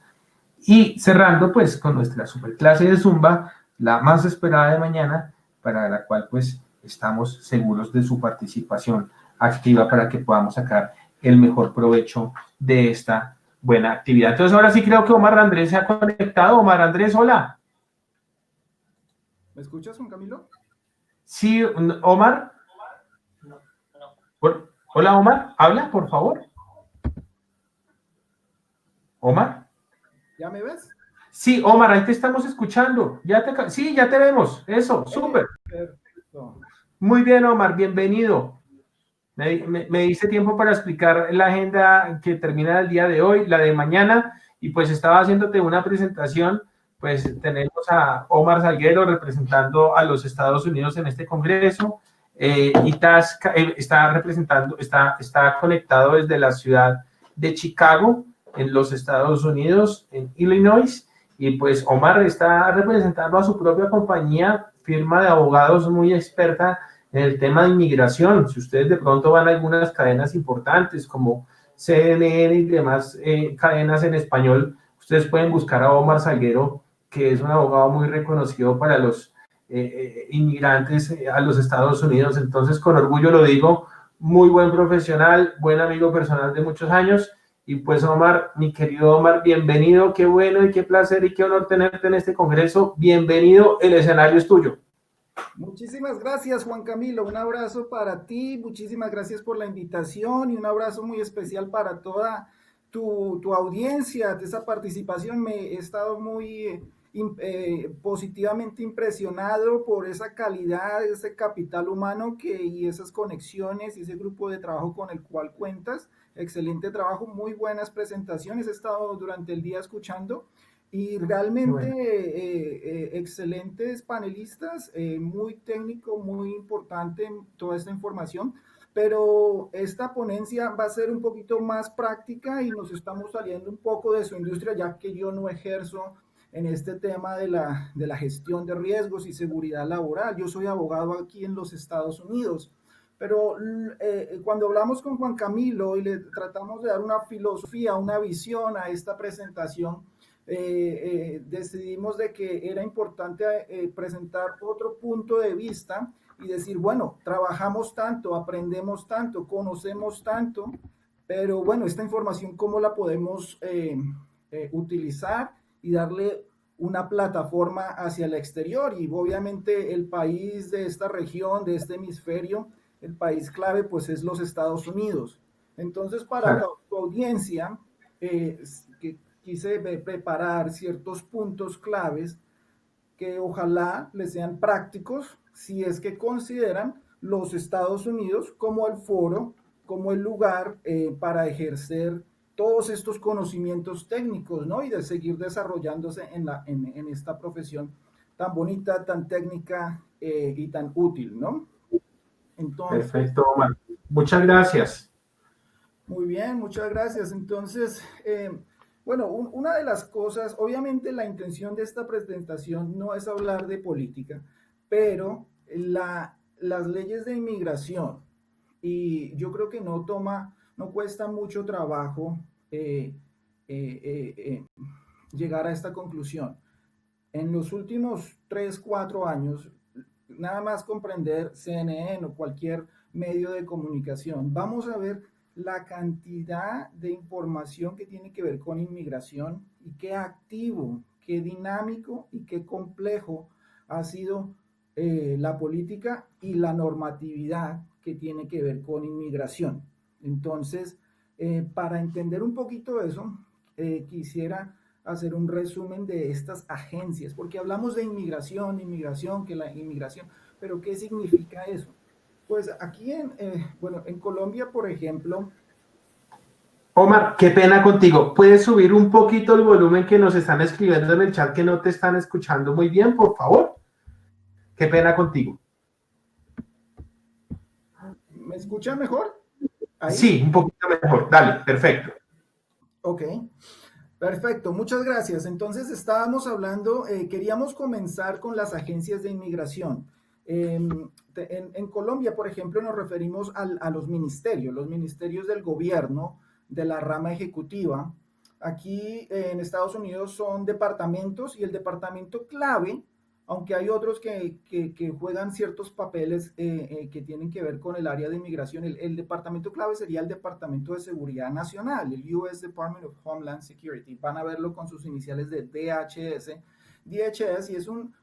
Y cerrando pues con nuestra superclase de Zumba, la más esperada de mañana, para la cual pues estamos seguros de su participación activa para que podamos sacar el mejor provecho de esta buena actividad. Entonces ahora sí creo que Omar Andrés se ha conectado. Omar Andrés, hola. ¿Me escuchas, Juan Camilo? Sí, Omar. Hola, Omar, habla, por favor. Omar. ¿Ya me ves? Sí, Omar, ahí te estamos escuchando. Sí, ya te vemos. Eso, súper. Perfecto. Muy bien, Omar, bienvenido. Me diste tiempo para explicar la agenda que termina el día de hoy, la de mañana, y pues estaba haciéndote una presentación. Pues tenemos a Omar Salguero representando a los Estados Unidos en este congreso. ITAS está conectado desde la ciudad de Chicago, en los Estados Unidos, en Illinois, y pues Omar está representando a su propia compañía, firma de abogados muy experta en el tema de inmigración. Si ustedes de pronto van a algunas cadenas importantes como CNN y demás cadenas en español, ustedes pueden buscar a Omar Salguero, que es un abogado muy reconocido para los inmigrantes a los Estados Unidos. Entonces, con orgullo lo digo, muy buen profesional, buen amigo personal de muchos años. Y pues Omar, mi querido Omar, bienvenido, qué bueno y qué placer y qué honor tenerte en este congreso. Bienvenido, el escenario es tuyo. Muchísimas gracias, Juan Camilo. Un abrazo para ti, muchísimas gracias por la invitación y un abrazo muy especial para toda tu audiencia, de esa participación. Me he estado muy positivamente impresionado por esa calidad, ese capital humano y esas conexiones y ese grupo de trabajo con el cual cuentas. Excelente trabajo, muy buenas presentaciones. He estado durante el día escuchando y realmente excelentes panelistas, muy técnico, muy importante toda esta información. Pero esta ponencia va a ser un poquito más práctica y nos estamos saliendo un poco de su industria, ya que yo no ejerzo en este tema de la gestión de riesgos y seguridad laboral. Yo soy abogado aquí en los Estados Unidos, pero cuando hablamos con Juan Camilo y le tratamos de dar una filosofía, una visión a esta presentación, decidimos de que era importante presentar otro punto de vista y decir, bueno, trabajamos tanto, aprendemos tanto, conocemos tanto, pero bueno, esta información, ¿cómo la podemos utilizar y darle una plataforma hacia el exterior? Y obviamente el país de esta región, de este hemisferio, el país clave, pues es los Estados Unidos. Entonces, para tu audiencia, que quise preparar ciertos puntos claves que ojalá les sean prácticos si es que consideran los Estados Unidos como el foro, como el lugar para ejercer todos estos conocimientos técnicos, ¿no? Y de seguir desarrollándose en esta profesión tan bonita, tan técnica y tan útil, ¿no? Entonces, perfecto, Omar. Muchas gracias. Muy bien, muchas gracias. Entonces, bueno, una de las cosas, obviamente la intención de esta presentación no es hablar de política, pero las leyes de inmigración, y yo creo que no cuesta mucho trabajo llegar a esta conclusión. En los últimos 3, 4 años, nada más comprender CNN o cualquier medio de comunicación, vamos a ver la cantidad de información que tiene que ver con inmigración y qué activo, qué dinámico y qué complejo ha sido la política y la normatividad que tiene que ver con inmigración. Entonces, para entender un poquito eso, quisiera hacer un resumen de estas agencias, porque hablamos de inmigración, que la inmigración, pero ¿qué significa eso? Pues aquí en Colombia, por ejemplo. Omar, qué pena contigo. ¿Puedes subir un poquito el volumen que nos están escribiendo en el chat que no te están escuchando muy bien, por favor? Qué pena contigo. ¿Me escucha mejor? ¿Ahí? Sí, un poquito mejor. Dale, perfecto. Ok. Perfecto, muchas gracias. Entonces estábamos hablando, queríamos comenzar con las agencias de inmigración. En Colombia, por ejemplo, nos referimos a los ministerios del gobierno, de la rama ejecutiva. Aquí en Estados Unidos son departamentos y el departamento clave, aunque hay otros que juegan ciertos papeles que tienen que ver con el área de inmigración, el departamento clave sería el Departamento de Seguridad Nacional, el US Department of Homeland Security. Van a verlo con sus iniciales de DHS. DHS, y es un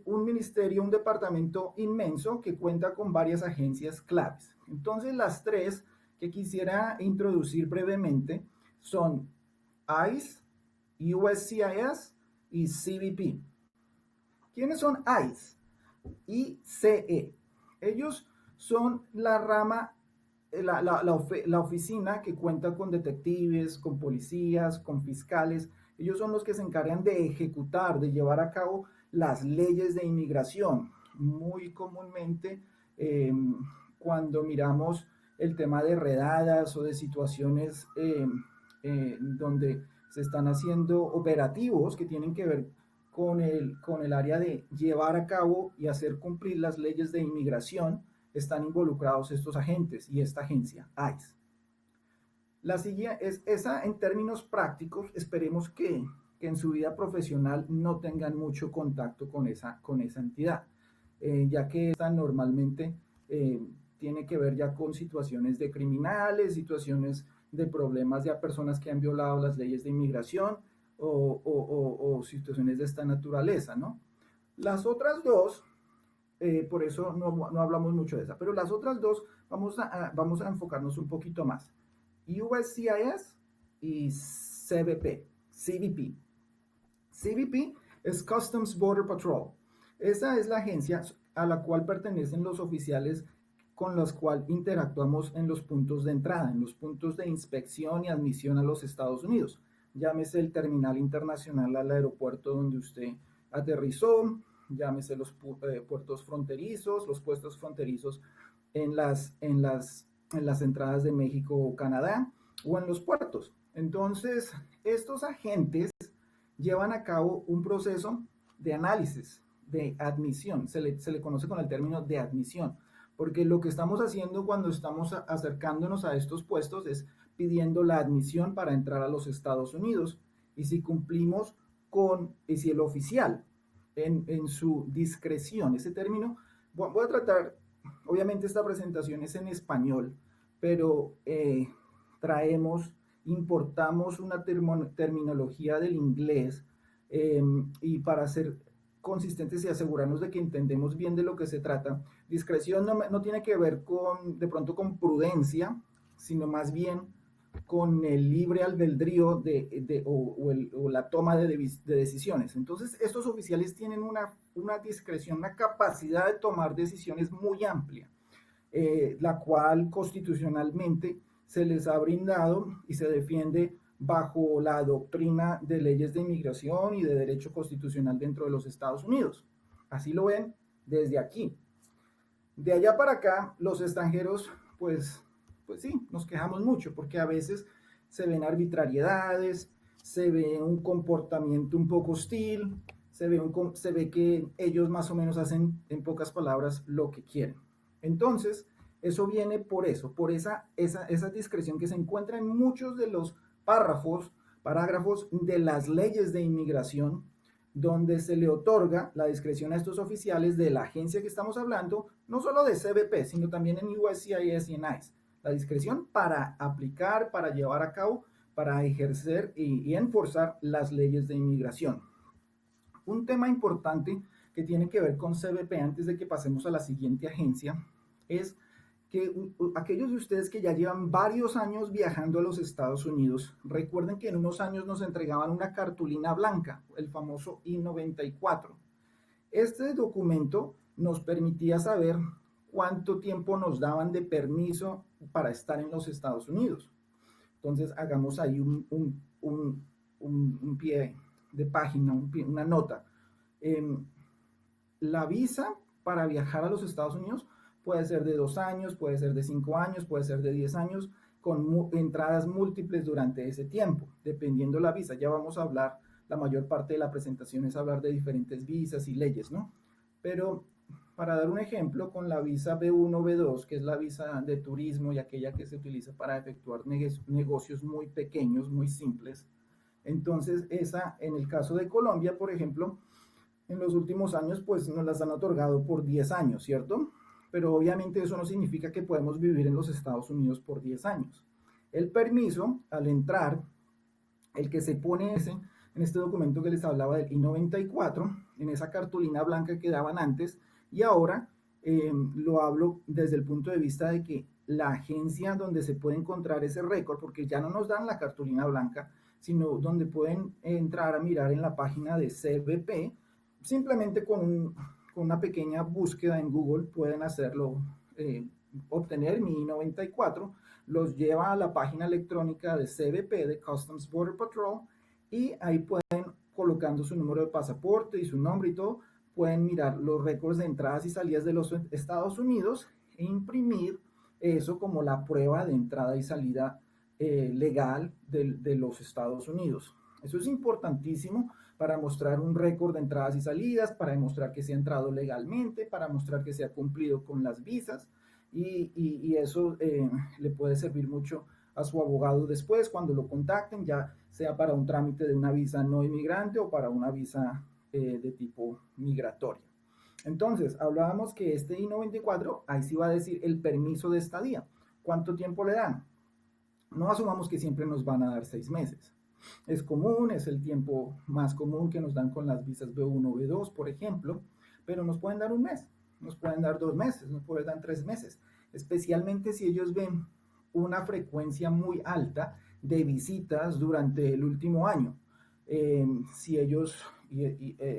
ministerio, un departamento inmenso que cuenta con varias agencias claves. Entonces, las tres que quisiera introducir brevemente son ICE, USCIS y CBP. ¿Quiénes son ICE? ICE. Ellos son la rama, la oficina que cuenta con detectives, con policías, con fiscales. Ellos son los que se encargan de ejecutar, de llevar a cabo las leyes de inmigración. Muy comúnmente, cuando miramos el tema de redadas o de situaciones donde se están haciendo operativos que tienen que ver con el área de llevar a cabo y hacer cumplir las leyes de inmigración, están involucrados estos agentes y esta agencia, ICE. La siguiente es esa en términos prácticos, esperemos que en su vida profesional no tengan mucho contacto con esa entidad, ya que esta normalmente tiene que ver ya con situaciones de criminales, situaciones de problemas de personas que han violado las leyes de inmigración, o situaciones de esta naturaleza, ¿no? Las otras dos, por eso no hablamos mucho de esa, pero las otras dos vamos a enfocarnos un poquito más. USCIS y CBP. CBP es Customs Border Patrol. Esa es la agencia a la cual pertenecen los oficiales con los cuales interactuamos en los puntos de entrada, en los puntos de inspección y admisión a los Estados Unidos. Llámese el terminal internacional al aeropuerto donde usted aterrizó, llámese los puertos fronterizos, los puestos fronterizos en las entradas de México o Canadá, o en los puertos. Entonces, estos agentes llevan a cabo un proceso de análisis, de admisión, se le conoce con el término de admisión, porque lo que estamos haciendo cuando estamos acercándonos a estos puestos es pidiendo la admisión para entrar a los Estados Unidos, y si cumplimos y si el oficial en su discreción, ese término, voy a tratar, obviamente esta presentación es en español, pero importamos una terminología del inglés y para ser consistentes y asegurarnos de que entendemos bien de lo que se trata. Discreción no tiene que ver de pronto con prudencia, sino más bien con el libre albedrío o la toma de decisiones. Entonces, estos oficiales tienen una discreción, una capacidad de tomar decisiones muy amplia, la cual constitucionalmente se les ha brindado y se defiende bajo la doctrina de leyes de inmigración y de derecho constitucional dentro de los Estados Unidos. Así lo ven desde aquí. De allá para acá, los extranjeros, pues sí, nos quejamos mucho porque a veces se ven arbitrariedades, se ve un comportamiento un poco hostil, se ve que ellos más o menos hacen, en pocas palabras, lo que quieren. Entonces, eso viene por eso, por esa discreción que se encuentra en muchos de los parágrafos de las leyes de inmigración, donde se le otorga la discreción a estos oficiales de la agencia que estamos hablando, no solo de CBP, sino también en USCIS y en ICE. La discreción para aplicar, para llevar a cabo, para ejercer y enforzar las leyes de inmigración. Un tema importante que tiene que ver con CBP, antes de que pasemos a la siguiente agencia, es que aquellos de ustedes que ya llevan varios años viajando a los Estados Unidos, recuerden que en unos años nos entregaban una cartulina blanca, el famoso I-94. Este documento nos permitía saber cuánto tiempo nos daban de permiso para estar en los Estados Unidos. Entonces hagamos ahí un pie de página, una nota. La visa para viajar a los Estados Unidos puede ser de 2 años, puede ser de 5 años, puede ser de 10 años, con entradas múltiples durante ese tiempo, dependiendo la visa. Ya vamos a hablar, la mayor parte de la presentación es hablar de diferentes visas y leyes, ¿no? Pero para dar un ejemplo, con la visa B1, B2, que es la visa de turismo y aquella que se utiliza para efectuar negocios muy pequeños, muy simples, entonces esa, en el caso de Colombia, por ejemplo, en los últimos años, pues nos las han otorgado por 10 años, ¿cierto? Pero obviamente eso no significa que podemos vivir en los Estados Unidos por 10 años. El permiso, al entrar, el que se pone en este documento que les hablaba del I-94, en esa cartulina blanca que daban antes, y ahora lo hablo desde el punto de vista de que la agencia donde se puede encontrar ese récord, porque ya no nos dan la cartulina blanca, sino donde pueden entrar a mirar en la página de CBP, simplemente con una pequeña búsqueda en Google pueden hacerlo, obtener mi I-94, los lleva a la página electrónica de CBP, de Customs Border Patrol, y ahí pueden, colocando su número de pasaporte y su nombre y todo, pueden mirar los récords de entradas y salidas de los Estados Unidos e imprimir eso como la prueba de entrada y salida legal de los Estados Unidos. Eso es importantísimo para mostrar un récord de entradas y salidas, para demostrar que se ha entrado legalmente, para mostrar que se ha cumplido con las visas y eso le puede servir mucho a su abogado después cuando lo contacten, ya sea para un trámite de una visa no inmigrante o para una visa de tipo migratoria. Entonces, hablábamos que este I-94, ahí sí va a decir el permiso de estadía. ¿Cuánto tiempo le dan? No asumamos que siempre nos van a dar 6 meses. Es común, es el tiempo más común que nos dan con las visas B1, B2, por ejemplo, pero nos pueden dar 1 mes, nos pueden dar 2 meses, nos pueden dar 3 meses, especialmente si ellos ven una frecuencia muy alta de visitas durante el último año. Si ellos,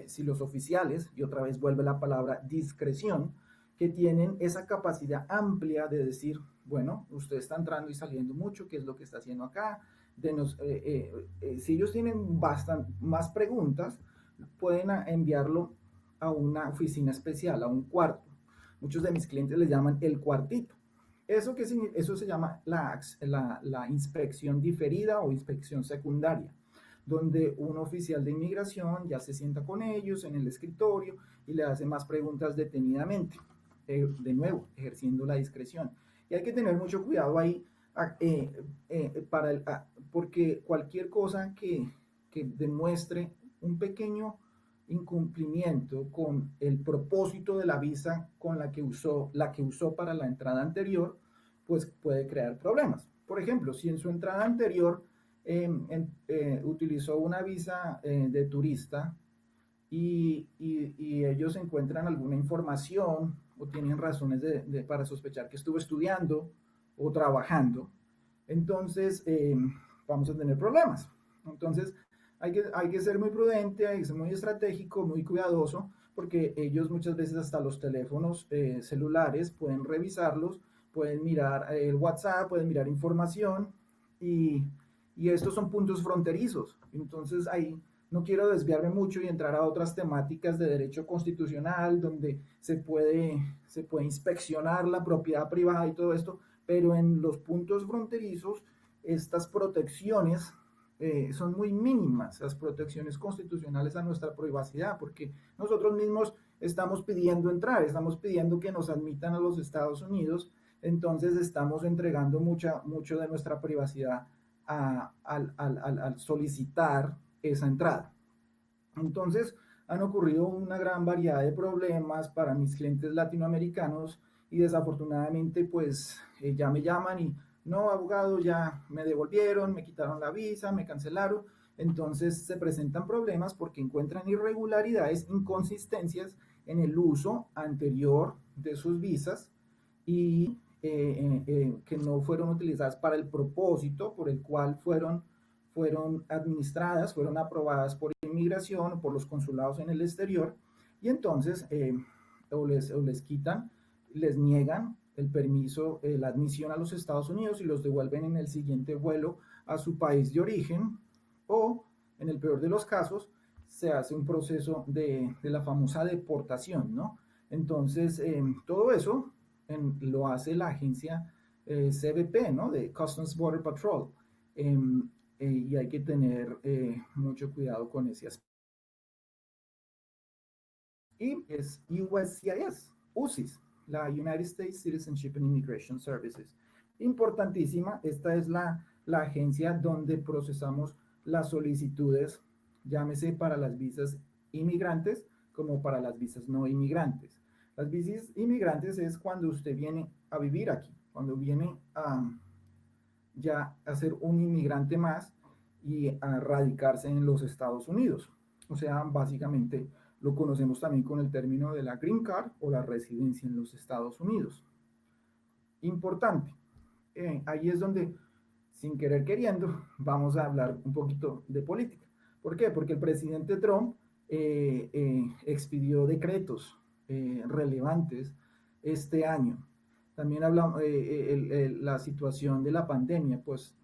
si los oficiales, y otra vez vuelve la palabra discreción, que tienen esa capacidad amplia de decir, bueno, usted está entrando y saliendo mucho, ¿qué es lo que está haciendo acá? Si ellos tienen más preguntas, pueden enviarlo a una oficina especial, a un cuarto. Muchos de mis clientes le llaman el cuartito. Eso se llama la inspección diferida o inspección secundaria, donde un oficial de inmigración ya se sienta con ellos en el escritorio y le hace más preguntas detenidamente, de nuevo, ejerciendo la discreción. Y hay que tener mucho cuidado ahí, porque cualquier cosa que que demuestre un pequeño incumplimiento con el propósito de la visa con la que usó para la entrada anterior, pues puede crear problemas. Por ejemplo, si en su entrada anterior utilizó una visa de turista y ellos encuentran alguna información o tienen razones para sospechar que estuvo estudiando o trabajando, entonces vamos a tener problemas. Entonces hay que ser muy prudente, hay que ser muy estratégico, muy cuidadoso, porque ellos muchas veces hasta los teléfonos celulares pueden revisarlos, pueden mirar el WhatsApp, pueden mirar información y estos son puntos fronterizos. Entonces ahí no quiero desviarme mucho y entrar a otras temáticas de derecho constitucional donde se puede inspeccionar la propiedad privada y todo esto, pero en los puntos fronterizos estas protecciones son muy mínimas, las protecciones constitucionales a nuestra privacidad, porque nosotros mismos estamos pidiendo entrar, estamos pidiendo que nos admitan a los Estados Unidos, entonces estamos entregando mucho de nuestra privacidad al solicitar esa entrada. Entonces han ocurrido una gran variedad de problemas para mis clientes latinoamericanos y desafortunadamente pues ya me llaman y no, abogado, ya me devolvieron, me quitaron la visa, me cancelaron. Entonces se presentan problemas porque encuentran irregularidades, inconsistencias en el uso anterior de sus visas y que no fueron utilizadas para el propósito por el cual fueron administradas, fueron aprobadas por inmigración o por los consulados en el exterior, y entonces o les quitan, les niegan el permiso, la admisión a los Estados Unidos y los devuelven en el siguiente vuelo a su país de origen, o en el peor de los casos se hace un proceso de la famosa deportación, ¿no? Entonces todo eso lo hace la agencia CBP, ¿no? De Customs Border Patrol, y hay que tener mucho cuidado con ese aspecto. Y es USCIS, UCIS, la United States Citizenship and Immigration Services. Importantísima, esta es la agencia donde procesamos las solicitudes, llámese para las visas inmigrantes como para las visas no inmigrantes. Las visas inmigrantes es cuando usted viene a vivir aquí, cuando viene ya a ser un inmigrante más y a radicarse en los Estados Unidos. O sea, básicamente lo conocemos también con el término de la Green Card o la residencia en los Estados Unidos. Importante, ahí es donde, sin querer queriendo, vamos a hablar un poquito de política. ¿Por qué? Porque el presidente Trump expidió decretos relevantes este año. También hablamos la situación de la pandemia, pues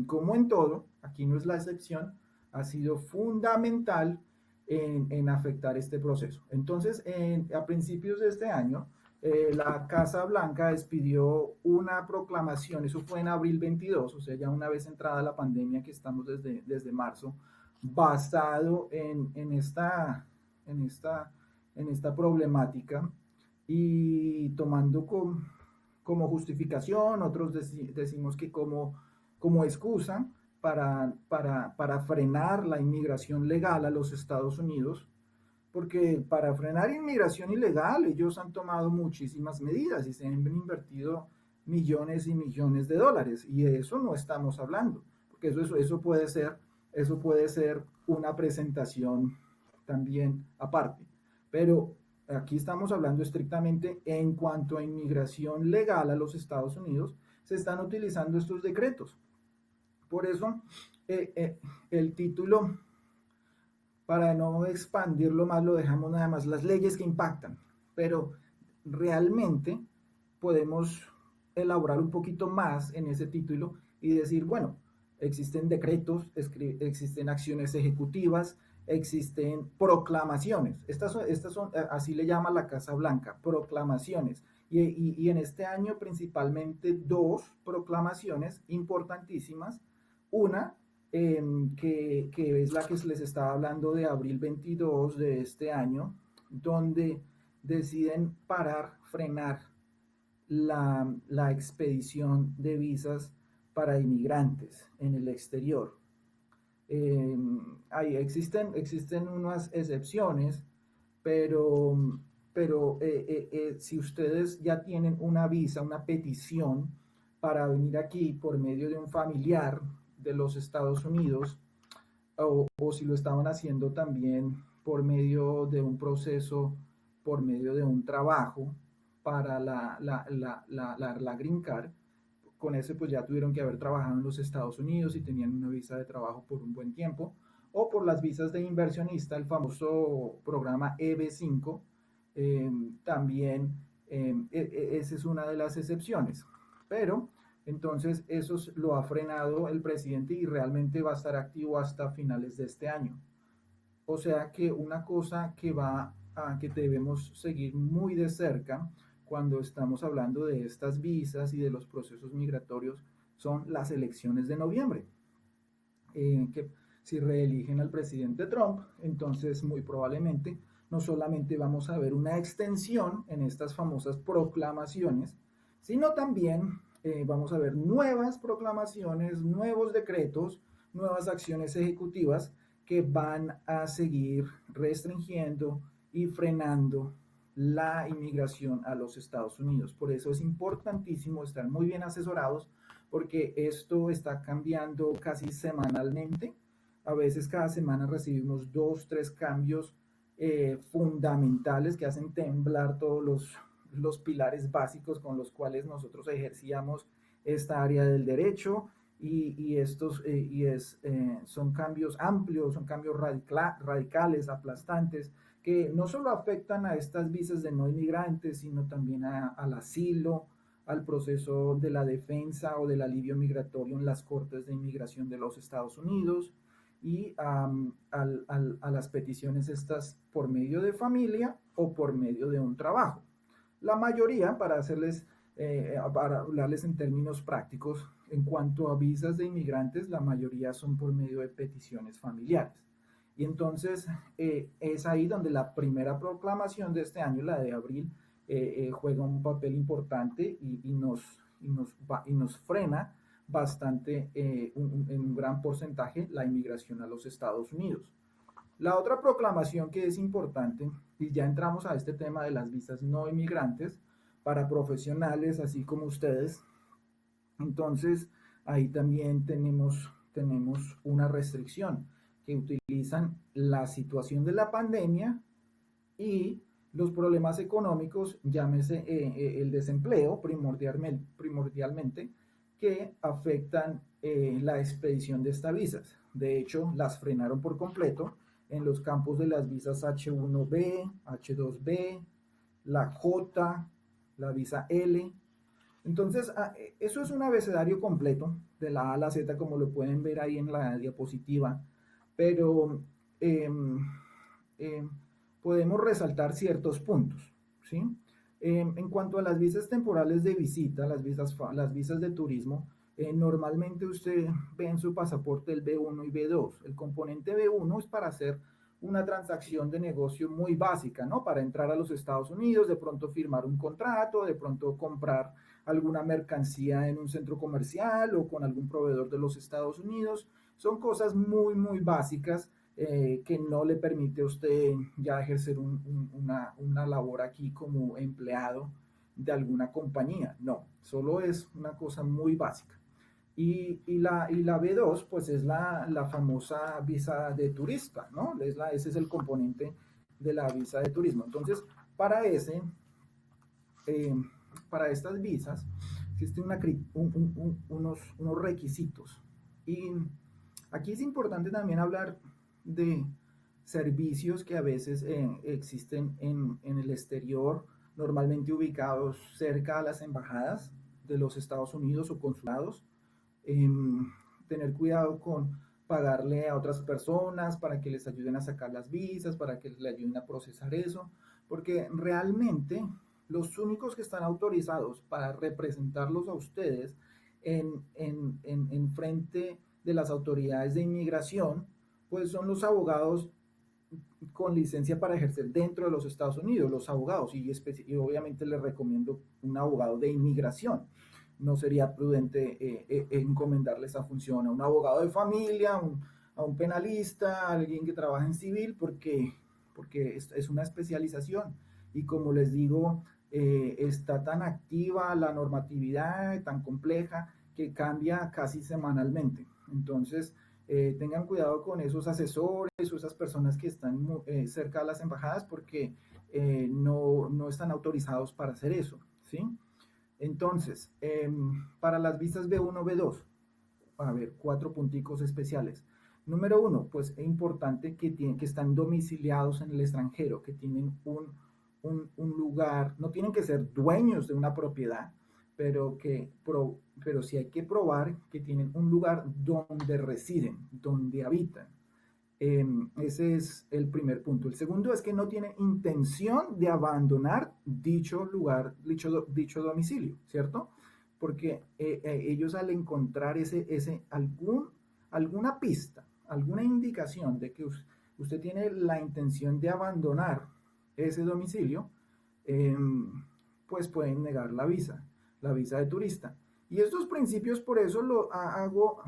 como en todo, aquí no es la excepción, ha sido fundamental en afectar este proceso. Entonces, a principios de este año, la Casa Blanca expidió una proclamación, eso fue en abril 22, o sea, ya una vez entrada la pandemia que estamos desde marzo, basado en esta problemática y tomando como justificación, otros decimos que como excusa para frenar la inmigración legal a los Estados Unidos, porque para frenar inmigración ilegal ellos han tomado muchísimas medidas y se han invertido millones y millones de dólares, y de eso no estamos hablando, porque eso puede ser una presentación también aparte, pero aquí estamos hablando estrictamente en cuanto a inmigración legal a los Estados Unidos. Se están utilizando estos decretos. Por eso el título, para no expandirlo más, lo dejamos nada más las leyes que impactan, pero realmente podemos elaborar un poquito más en ese título y decir, bueno, existen decretos, existen acciones ejecutivas, existen proclamaciones. Estas son, así le llama la Casa Blanca, proclamaciones. Y en este año principalmente dos proclamaciones importantísimas. Una que es la que les estaba hablando, de abril 22 de este año, donde deciden frenar la expedición de visas para inmigrantes en el exterior. Existen unas excepciones, pero, pero si ustedes ya tienen una visa, una petición para venir aquí por medio de un familiar de los Estados Unidos, o si lo estaban haciendo también por medio de un proceso, por medio de un trabajo para la Green Card, con ese pues ya tuvieron que haber trabajado en los Estados Unidos y tenían una visa de trabajo por un buen tiempo, o por las visas de inversionista, el famoso programa EB5, también esa es una de las excepciones. Pero entonces eso lo ha frenado el presidente y realmente va a estar activo hasta finales de este año. O sea que una cosa que debemos seguir muy de cerca cuando estamos hablando de estas visas y de los procesos migratorios son las elecciones de noviembre. Que si reeligen al presidente Trump, entonces muy probablemente no solamente vamos a ver una extensión en estas famosas proclamaciones, sino también vamos a ver nuevas proclamaciones, nuevos decretos, nuevas acciones ejecutivas que van a seguir restringiendo y frenando la inmigración a los Estados Unidos. Por eso es importantísimo estar muy bien asesorados, porque esto está cambiando casi semanalmente. A veces cada semana recibimos 2, 3 cambios fundamentales que hacen temblar todos los pilares básicos con los cuales nosotros ejercíamos esta área del derecho, son cambios amplios, son cambios radicales, aplastantes, que no solo afectan a estas visas de no inmigrantes, sino también al asilo, al proceso de la defensa o del alivio migratorio en las Cortes de Inmigración de los Estados Unidos, y a las peticiones estas por medio de familia o por medio de un trabajo. La mayoría, para hablarles en términos prácticos, en cuanto a visas de inmigrantes, la mayoría son por medio de peticiones familiares. Y entonces es ahí donde la primera proclamación de este año, la de abril, juega un papel importante y nos frena bastante, en un gran porcentaje, la inmigración a los Estados Unidos. La otra proclamación que es importante, y ya entramos a este tema de las visas no inmigrantes para profesionales, así como ustedes, entonces ahí también tenemos una restricción, que utilizan la situación de la pandemia y los problemas económicos, llámese el desempleo primordialmente, que afectan la expedición de estas visas. De hecho, las frenaron por completo en los campos de las visas H1B, H2B, la J, la visa L. Entonces, eso es un abecedario completo, de la A a la Z, como lo pueden ver ahí en la diapositiva, pero podemos resaltar ciertos puntos, ¿sí? En cuanto a las visas temporales de visita, las visas de turismo, normalmente usted ve en su pasaporte el B1 y B2. El componente B1 es para hacer una transacción de negocio muy básica, ¿no? Para entrar a los Estados Unidos, de pronto firmar un contrato, de pronto comprar alguna mercancía en un centro comercial o con algún proveedor de los Estados Unidos. Son cosas muy, muy básicas que no le permite a usted ya ejercer una labor aquí como empleado de alguna compañía. No, solo es una cosa muy básica. Y la B2, pues es la famosa visa de turista, ¿no? Ese es el componente de la visa de turismo. Entonces, para estas visas existen unos requisitos. Y aquí es importante también hablar de servicios que a veces existen en el exterior, normalmente ubicados cerca a las embajadas de los Estados Unidos o consulados. Tener cuidado con pagarle a otras personas para que les ayuden a sacar las visas, para que les ayuden a procesar eso, porque realmente los únicos que están autorizados para representarlos a ustedes en frente de las autoridades de inmigración, pues son los abogados con licencia para ejercer dentro de los Estados Unidos, los abogados, y obviamente les recomiendo un abogado de inmigración. No sería prudente encomendarle esa función a un abogado de familia, a un penalista, a alguien que trabaja en civil, porque es una especialización. Y como les digo, está tan activa la normatividad, tan compleja, que cambia casi semanalmente. Entonces, tengan cuidado con esos asesores o esas personas que están cerca de las embajadas porque no están autorizados para hacer eso, ¿sí? Entonces, para las visas B1, B2, a ver, 4 punticos especiales. Número 1, pues es importante que están domiciliados en el extranjero, que tienen un lugar, no tienen que ser dueños de una propiedad, pero sí hay que probar que tienen un lugar donde residen, donde habitan. Ese es el primer punto. El segundo es que no tienen intención de abandonar dicho lugar, dicho domicilio, ¿cierto? Porque ellos al encontrar alguna pista, alguna indicación de que usted tiene la intención de abandonar ese domicilio, pues pueden negar la visa de turista. Y estos principios, por eso lo hago,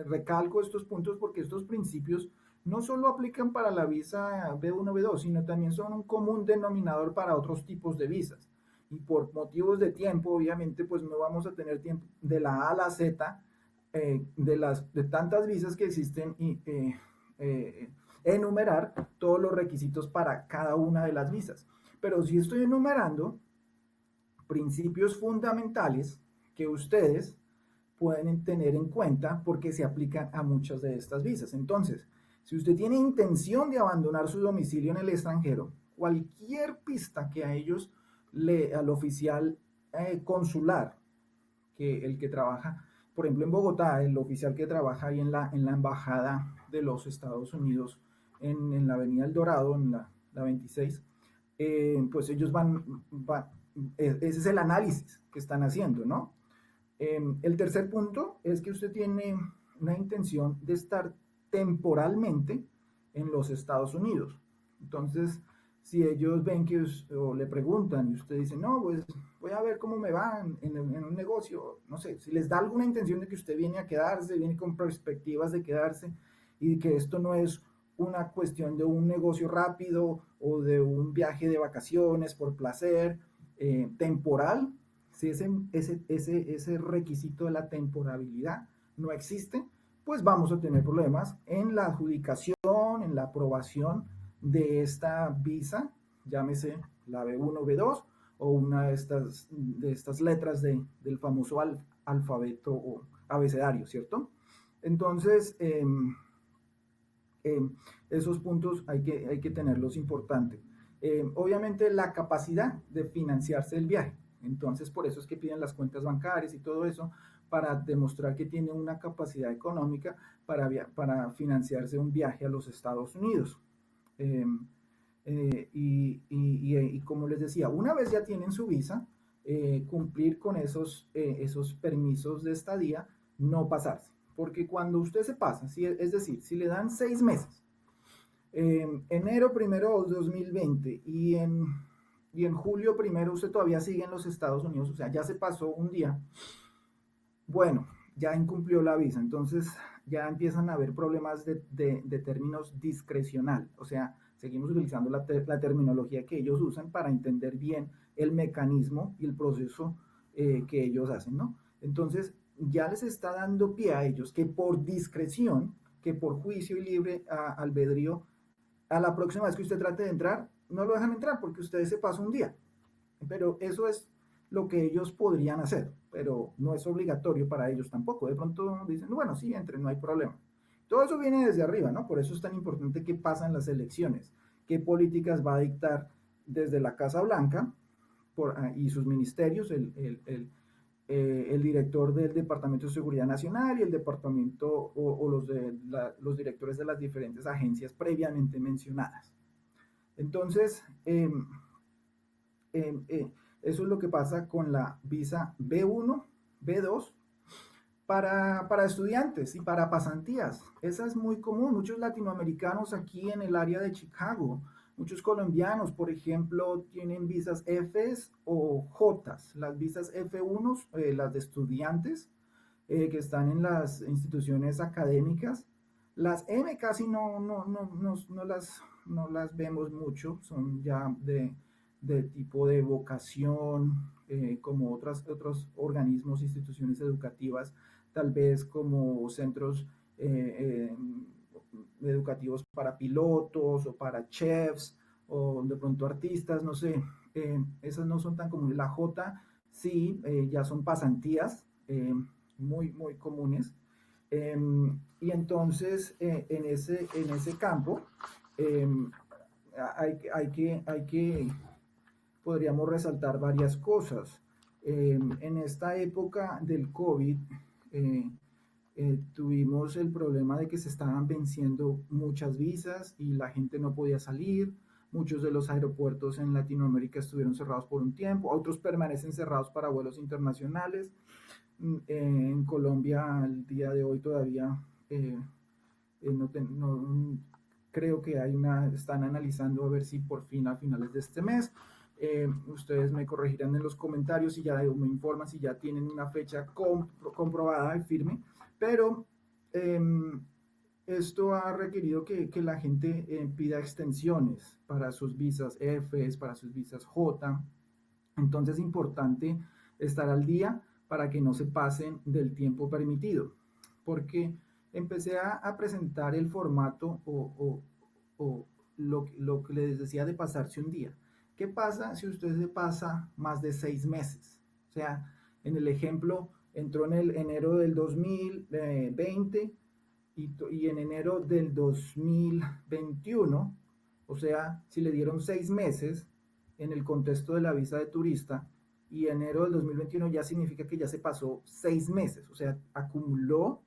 recalco estos puntos, porque estos principios no solo aplican para la visa B1, B2, sino también son un común denominador para otros tipos de visas. Y por motivos de tiempo, obviamente, pues no vamos a tener tiempo de la A a la Z, de tantas visas que existen, y enumerar todos los requisitos para cada una de las visas. Pero sí estoy enumerando principios fundamentales que ustedes pueden tener en cuenta porque se aplican a muchas de estas visas. Entonces, si usted tiene intención de abandonar su domicilio en el extranjero, cualquier pista que a ellos, al oficial consular, que el que trabaja, por ejemplo en Bogotá, el oficial que trabaja ahí en la embajada de los Estados Unidos, en la avenida El Dorado, en la 26, pues ellos ese es el análisis que están haciendo, ¿no? El tercer punto es que usted tiene una intención de estar temporalmente en los Estados Unidos. Entonces, si ellos ven que o le preguntan y usted dice, no, pues voy a ver cómo me va en un negocio, no sé, si les da alguna intención de que usted viene a quedarse, viene con perspectivas de quedarse y que esto no es una cuestión de un negocio rápido o de un viaje de vacaciones por placer, temporal, si ese requisito de la temporalidad no existe, pues vamos a tener problemas en la adjudicación, en la aprobación de esta visa, llámese la B1, B2 o una de estas letras del famoso alfabeto o abecedario, ¿cierto? Entonces, esos puntos hay que tenerlos importantes. Obviamente la capacidad de financiarse el viaje. Entonces, por eso es que piden las cuentas bancarias y todo eso, para demostrar que tiene una capacidad económica para financiarse un viaje a los Estados Unidos. Y como les decía, una vez ya tienen su visa, cumplir con esos permisos de estadía, no pasarse. Porque cuando usted se pasa, es decir, si le dan 6 meses, enero 1 de 2020 y en julio 1 usted todavía sigue en los Estados Unidos, o sea, ya se pasó un día, bueno, ya incumplió la visa, entonces ya empiezan a haber problemas de términos discrecional, o sea, seguimos utilizando la terminología que ellos usan para entender bien el mecanismo y el proceso que ellos hacen, ¿no? Entonces, ya les está dando pie a ellos que por discreción, que por juicio y libre albedrío, a la próxima vez que usted trate de entrar, no lo dejan entrar porque usted se pasa un día. Pero eso es lo que ellos podrían hacer, pero no es obligatorio para ellos tampoco. De pronto dicen, bueno, sí, entren, no hay problema. Todo eso viene desde arriba, ¿no? Por eso es tan importante qué pasa en las elecciones, qué políticas va a dictar desde la Casa Blanca y sus ministerios, el director del Departamento de Seguridad Nacional y el departamento o los directores de las diferentes agencias previamente mencionadas. Entonces, eso es lo que pasa con la visa B1, B2 para estudiantes y para pasantías. Esa es muy común. Muchos latinoamericanos aquí en el área de Chicago, muchos colombianos, por ejemplo, tienen visas Fs o Js. Las visas F1, las de estudiantes que están en las instituciones académicas, Las M casi no las vemos mucho, son ya de tipo de vocación, como otros organismos, instituciones educativas, tal vez como centros educativos para pilotos o para chefs o de pronto artistas, no sé, esas no son tan comunes. La J sí, ya son pasantías muy comunes. Y entonces en ese campo eh, hay que, podríamos resaltar varias cosas. En esta época del COVID, eh, tuvimos el problema de que se estaban venciendo muchas visas y la gente no podía salir. Muchos de los aeropuertos en Latinoamérica estuvieron cerrados por un tiempo, otros permanecen cerrados para vuelos internacionales. En Colombia, al día de hoy todavía creo que están analizando a ver si por fin a finales de este mes. Ustedes me corregirán en los comentarios y ya me informan si ya tienen una fecha comprobada y firme, pero esto ha requerido que la gente pida extensiones para sus visas F, para sus visas J. Entonces es importante estar al día para que no se pasen del tiempo permitido, porque empecé a presentar el formato o lo que les decía de pasarse un día. ¿Qué pasa si usted se pasa más de 6 meses? O sea, en el ejemplo, entró en el enero del 2020 y en enero del 2021, o sea, si le dieron 6 meses en el contexto de la visa de turista, y enero del 2021 ya significa que ya se pasó 6 meses, o sea, acumuló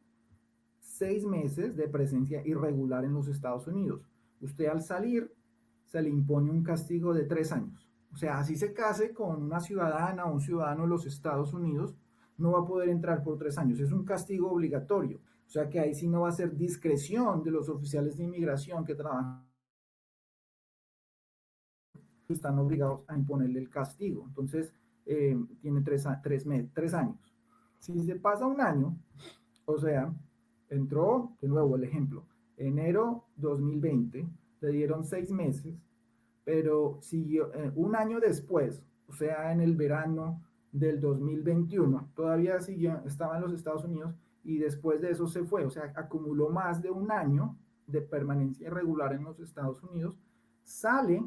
6 meses de presencia irregular en los Estados Unidos. Usted al salir se le impone un castigo de 3 años. O sea, así se case con una ciudadana o un ciudadano de los Estados Unidos, no va a poder entrar por 3 años. Es un castigo obligatorio. O sea que ahí sí no va a ser discreción de los oficiales de inmigración que trabajan. Están obligados a imponerle el castigo. Entonces, tiene 3 años. Si se pasa un año, o sea, entró, de nuevo el ejemplo, enero 2020, le dieron 6 meses, pero siguió un año después, o sea, en el verano del 2021, todavía siguió, estaba en los Estados Unidos y después de eso se fue, o sea, acumuló más de un año de permanencia irregular en los Estados Unidos, sale,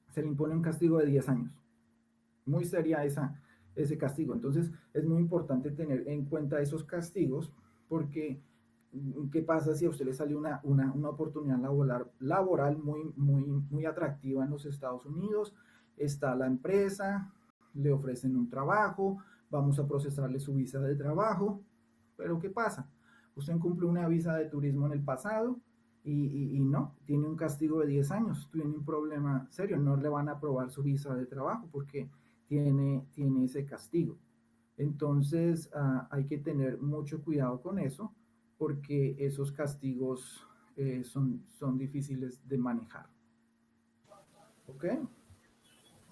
se le impone un castigo de 10 años. Muy seria ese castigo. Entonces, es muy importante tener en cuenta esos castigos porque ¿qué pasa si a usted le sale una oportunidad laboral muy atractiva en los Estados Unidos? Está la empresa, le ofrecen un trabajo, vamos a procesarle su visa de trabajo, pero ¿qué pasa? Usted cumple una visa de turismo en el pasado y no, tiene un castigo de 10 años, tiene un problema serio, no le van a aprobar su visa de trabajo porque tiene ese castigo. Entonces hay que tener mucho cuidado con eso porque esos castigos son difíciles de manejar. ¿Ok?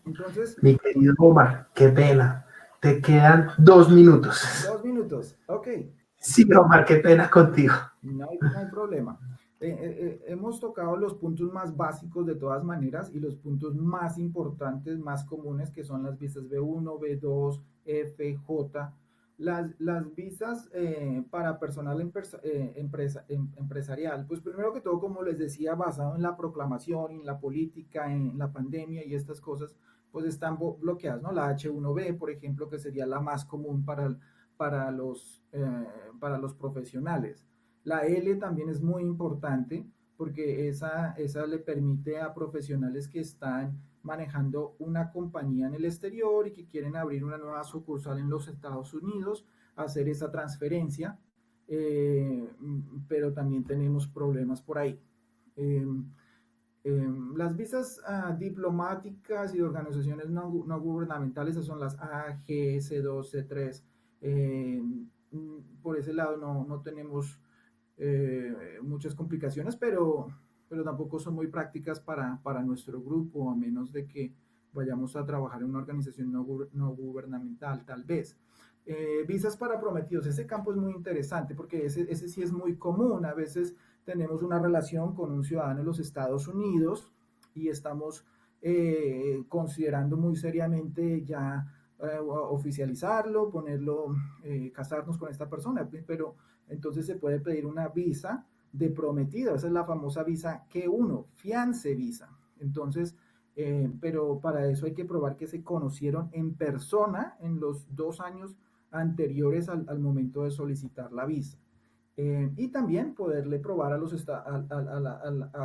Entonces... Mi querido Omar, qué pena. Te quedan 2 minutos. 2 minutos, ok. Sí, Omar, qué pena contigo. No hay problema. Hemos tocado los puntos más básicos de todas maneras y los puntos más importantes, más comunes, que son las visas B1, B2, F, J. Las visas para personal empresarial, pues primero que todo, como les decía, basado en la proclamación, en la política, en la pandemia y estas cosas, pues están bloqueadas, ¿no? La H1B, por ejemplo, que sería la más común para los profesionales. La L también es muy importante porque esa le permite a profesionales que están manejando una compañía en el exterior y que quieren abrir una nueva sucursal en los Estados Unidos, hacer esa transferencia, pero también tenemos problemas por ahí. Las visas diplomáticas y de organizaciones no gubernamentales, esas son las A, G, C2, C3. Por ese lado no tenemos muchas complicaciones, pero tampoco son muy prácticas para nuestro grupo, a menos de que vayamos a trabajar en una organización no gubernamental, tal vez. Visas para prometidos, ese campo es muy interesante porque ese sí es muy común. A veces tenemos una relación con un ciudadano de los Estados Unidos y estamos considerando muy seriamente ya oficializarlo, ponerlo, casarnos con esta persona, pero entonces se puede pedir una visa de prometido, esa es la famosa visa Q1, fiance visa. Entonces, pero para eso hay que probar que se conocieron en persona en los 2 años anteriores al momento de solicitar la visa. Y también poderle probar a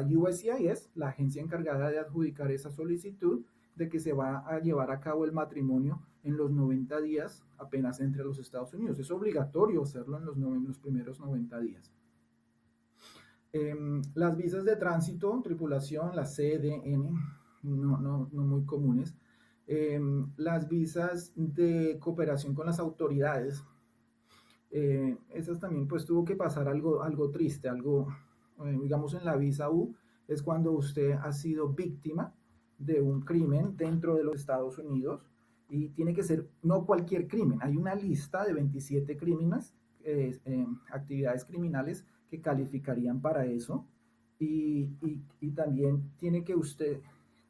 USCIS, la agencia encargada de adjudicar esa solicitud, de que se va a llevar a cabo el matrimonio en los 90 días apenas entre los Estados Unidos. Es obligatorio hacerlo en los primeros 90 días. Las visas de tránsito, tripulación, las CDN, no muy comunes. Las visas de cooperación con las autoridades, esas también pues tuvo que pasar algo triste, digamos en la visa U, es cuando usted ha sido víctima de un crimen dentro de los Estados Unidos y tiene que ser no cualquier crimen, hay una lista de 27 crímenes, actividades criminales que calificarían para eso y también tiene que usted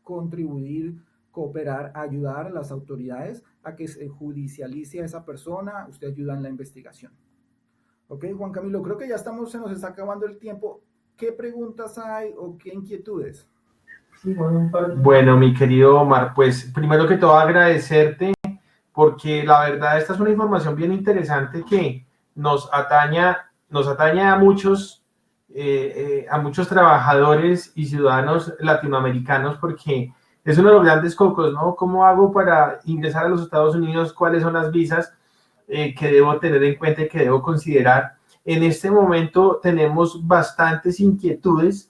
contribuir, cooperar, ayudar a las autoridades a que se judicialice a esa persona, usted ayuda en la investigación. Ok, Juan Camilo, creo que ya se nos está acabando el tiempo. ¿Qué preguntas hay o qué inquietudes? Bueno, mi querido Omar, pues primero que todo agradecerte porque la verdad esta es una información bien interesante que nos atañe a muchos trabajadores y ciudadanos latinoamericanos porque es uno de los grandes cocos, ¿no? ¿Cómo hago para ingresar a los Estados Unidos? ¿Cuáles son las visas que debo tener en cuenta y que debo considerar? En este momento tenemos bastantes inquietudes,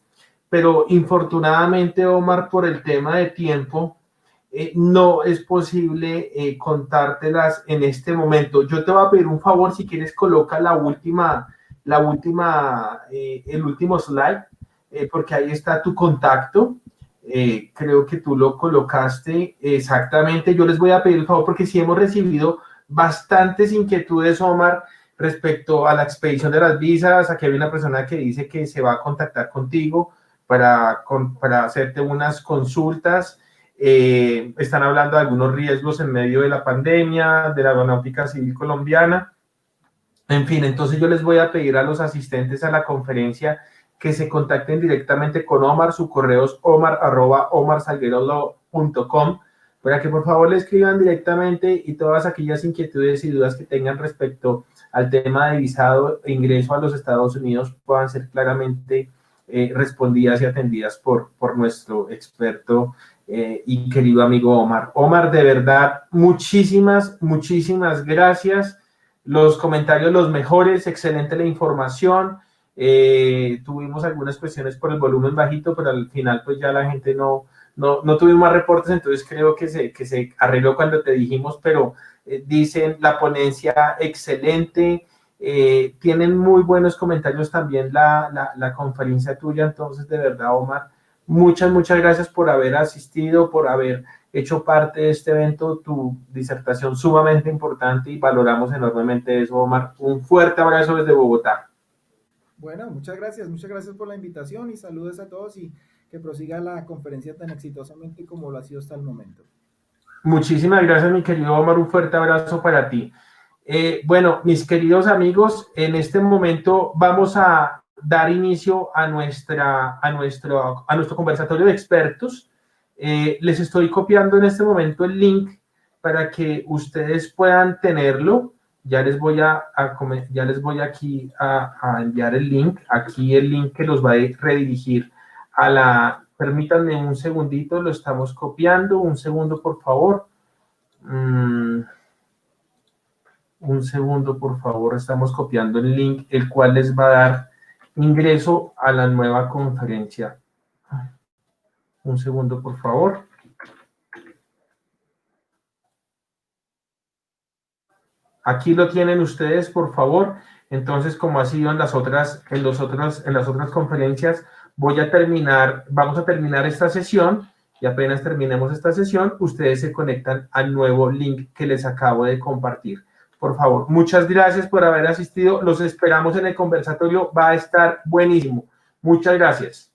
pero infortunadamente, Omar, por el tema de tiempo, no es posible contártelas en este momento. Yo te voy a pedir un favor, si quieres coloca el último slide, porque ahí está tu contacto. Creo que tú lo colocaste exactamente. Yo les voy a pedir el favor porque sí hemos recibido bastantes inquietudes, Omar, respecto a la expedición de las visas. Aquí hay una persona que dice que se va a contactar contigo para hacerte unas consultas. Están hablando de algunos riesgos en medio de la pandemia, de la aeronáutica civil colombiana. En fin, entonces yo les voy a pedir a los asistentes a la conferencia que se contacten directamente con Omar. Su correo es omar@omarsalguerolo.com, para que por favor le escriban directamente y todas aquellas inquietudes y dudas que tengan respecto al tema de visado e ingreso a los Estados Unidos puedan ser claramente respondidas y atendidas por nuestro experto y querido amigo Omar. Omar, de verdad, muchísimas gracias. Los comentarios los mejores, excelente la información. Tuvimos algunas cuestiones por el volumen bajito, pero al final pues ya la gente no tuvimos más reportes, entonces creo que se arregló cuando te dijimos, pero dicen la ponencia excelente, tienen muy buenos comentarios también la conferencia tuya. Entonces de verdad, Omar, muchas gracias por haber asistido, por haber hecho parte de este evento, tu disertación sumamente importante y valoramos enormemente eso, Omar. Un fuerte abrazo desde Bogotá. Bueno, muchas gracias por la invitación y saludos a todos y que prosiga la conferencia tan exitosamente como lo ha sido hasta el momento. Muchísimas gracias, mi querido Omar, un fuerte abrazo para ti. Bueno, mis queridos amigos, en este momento vamos a dar inicio a nuestro conversatorio de expertos. Les estoy copiando en este momento el link para que ustedes puedan tenerlo. Ya les voy aquí a enviar el link. Aquí el link que los va a redirigir a la... Permítanme un segundito, lo estamos copiando. Un segundo, por favor. Un segundo, por favor. Estamos copiando el link, el cual les va a dar ingreso a la nueva conferencia. Un segundo, por favor. Aquí lo tienen ustedes, por favor. Entonces, como ha sido en las otras conferencias, vamos a terminar esta sesión y apenas terminemos esta sesión, ustedes se conectan al nuevo link que les acabo de compartir. por favor. Muchas gracias por haber asistido. Los esperamos en el conversatorio. Va a estar buenísimo. Muchas gracias.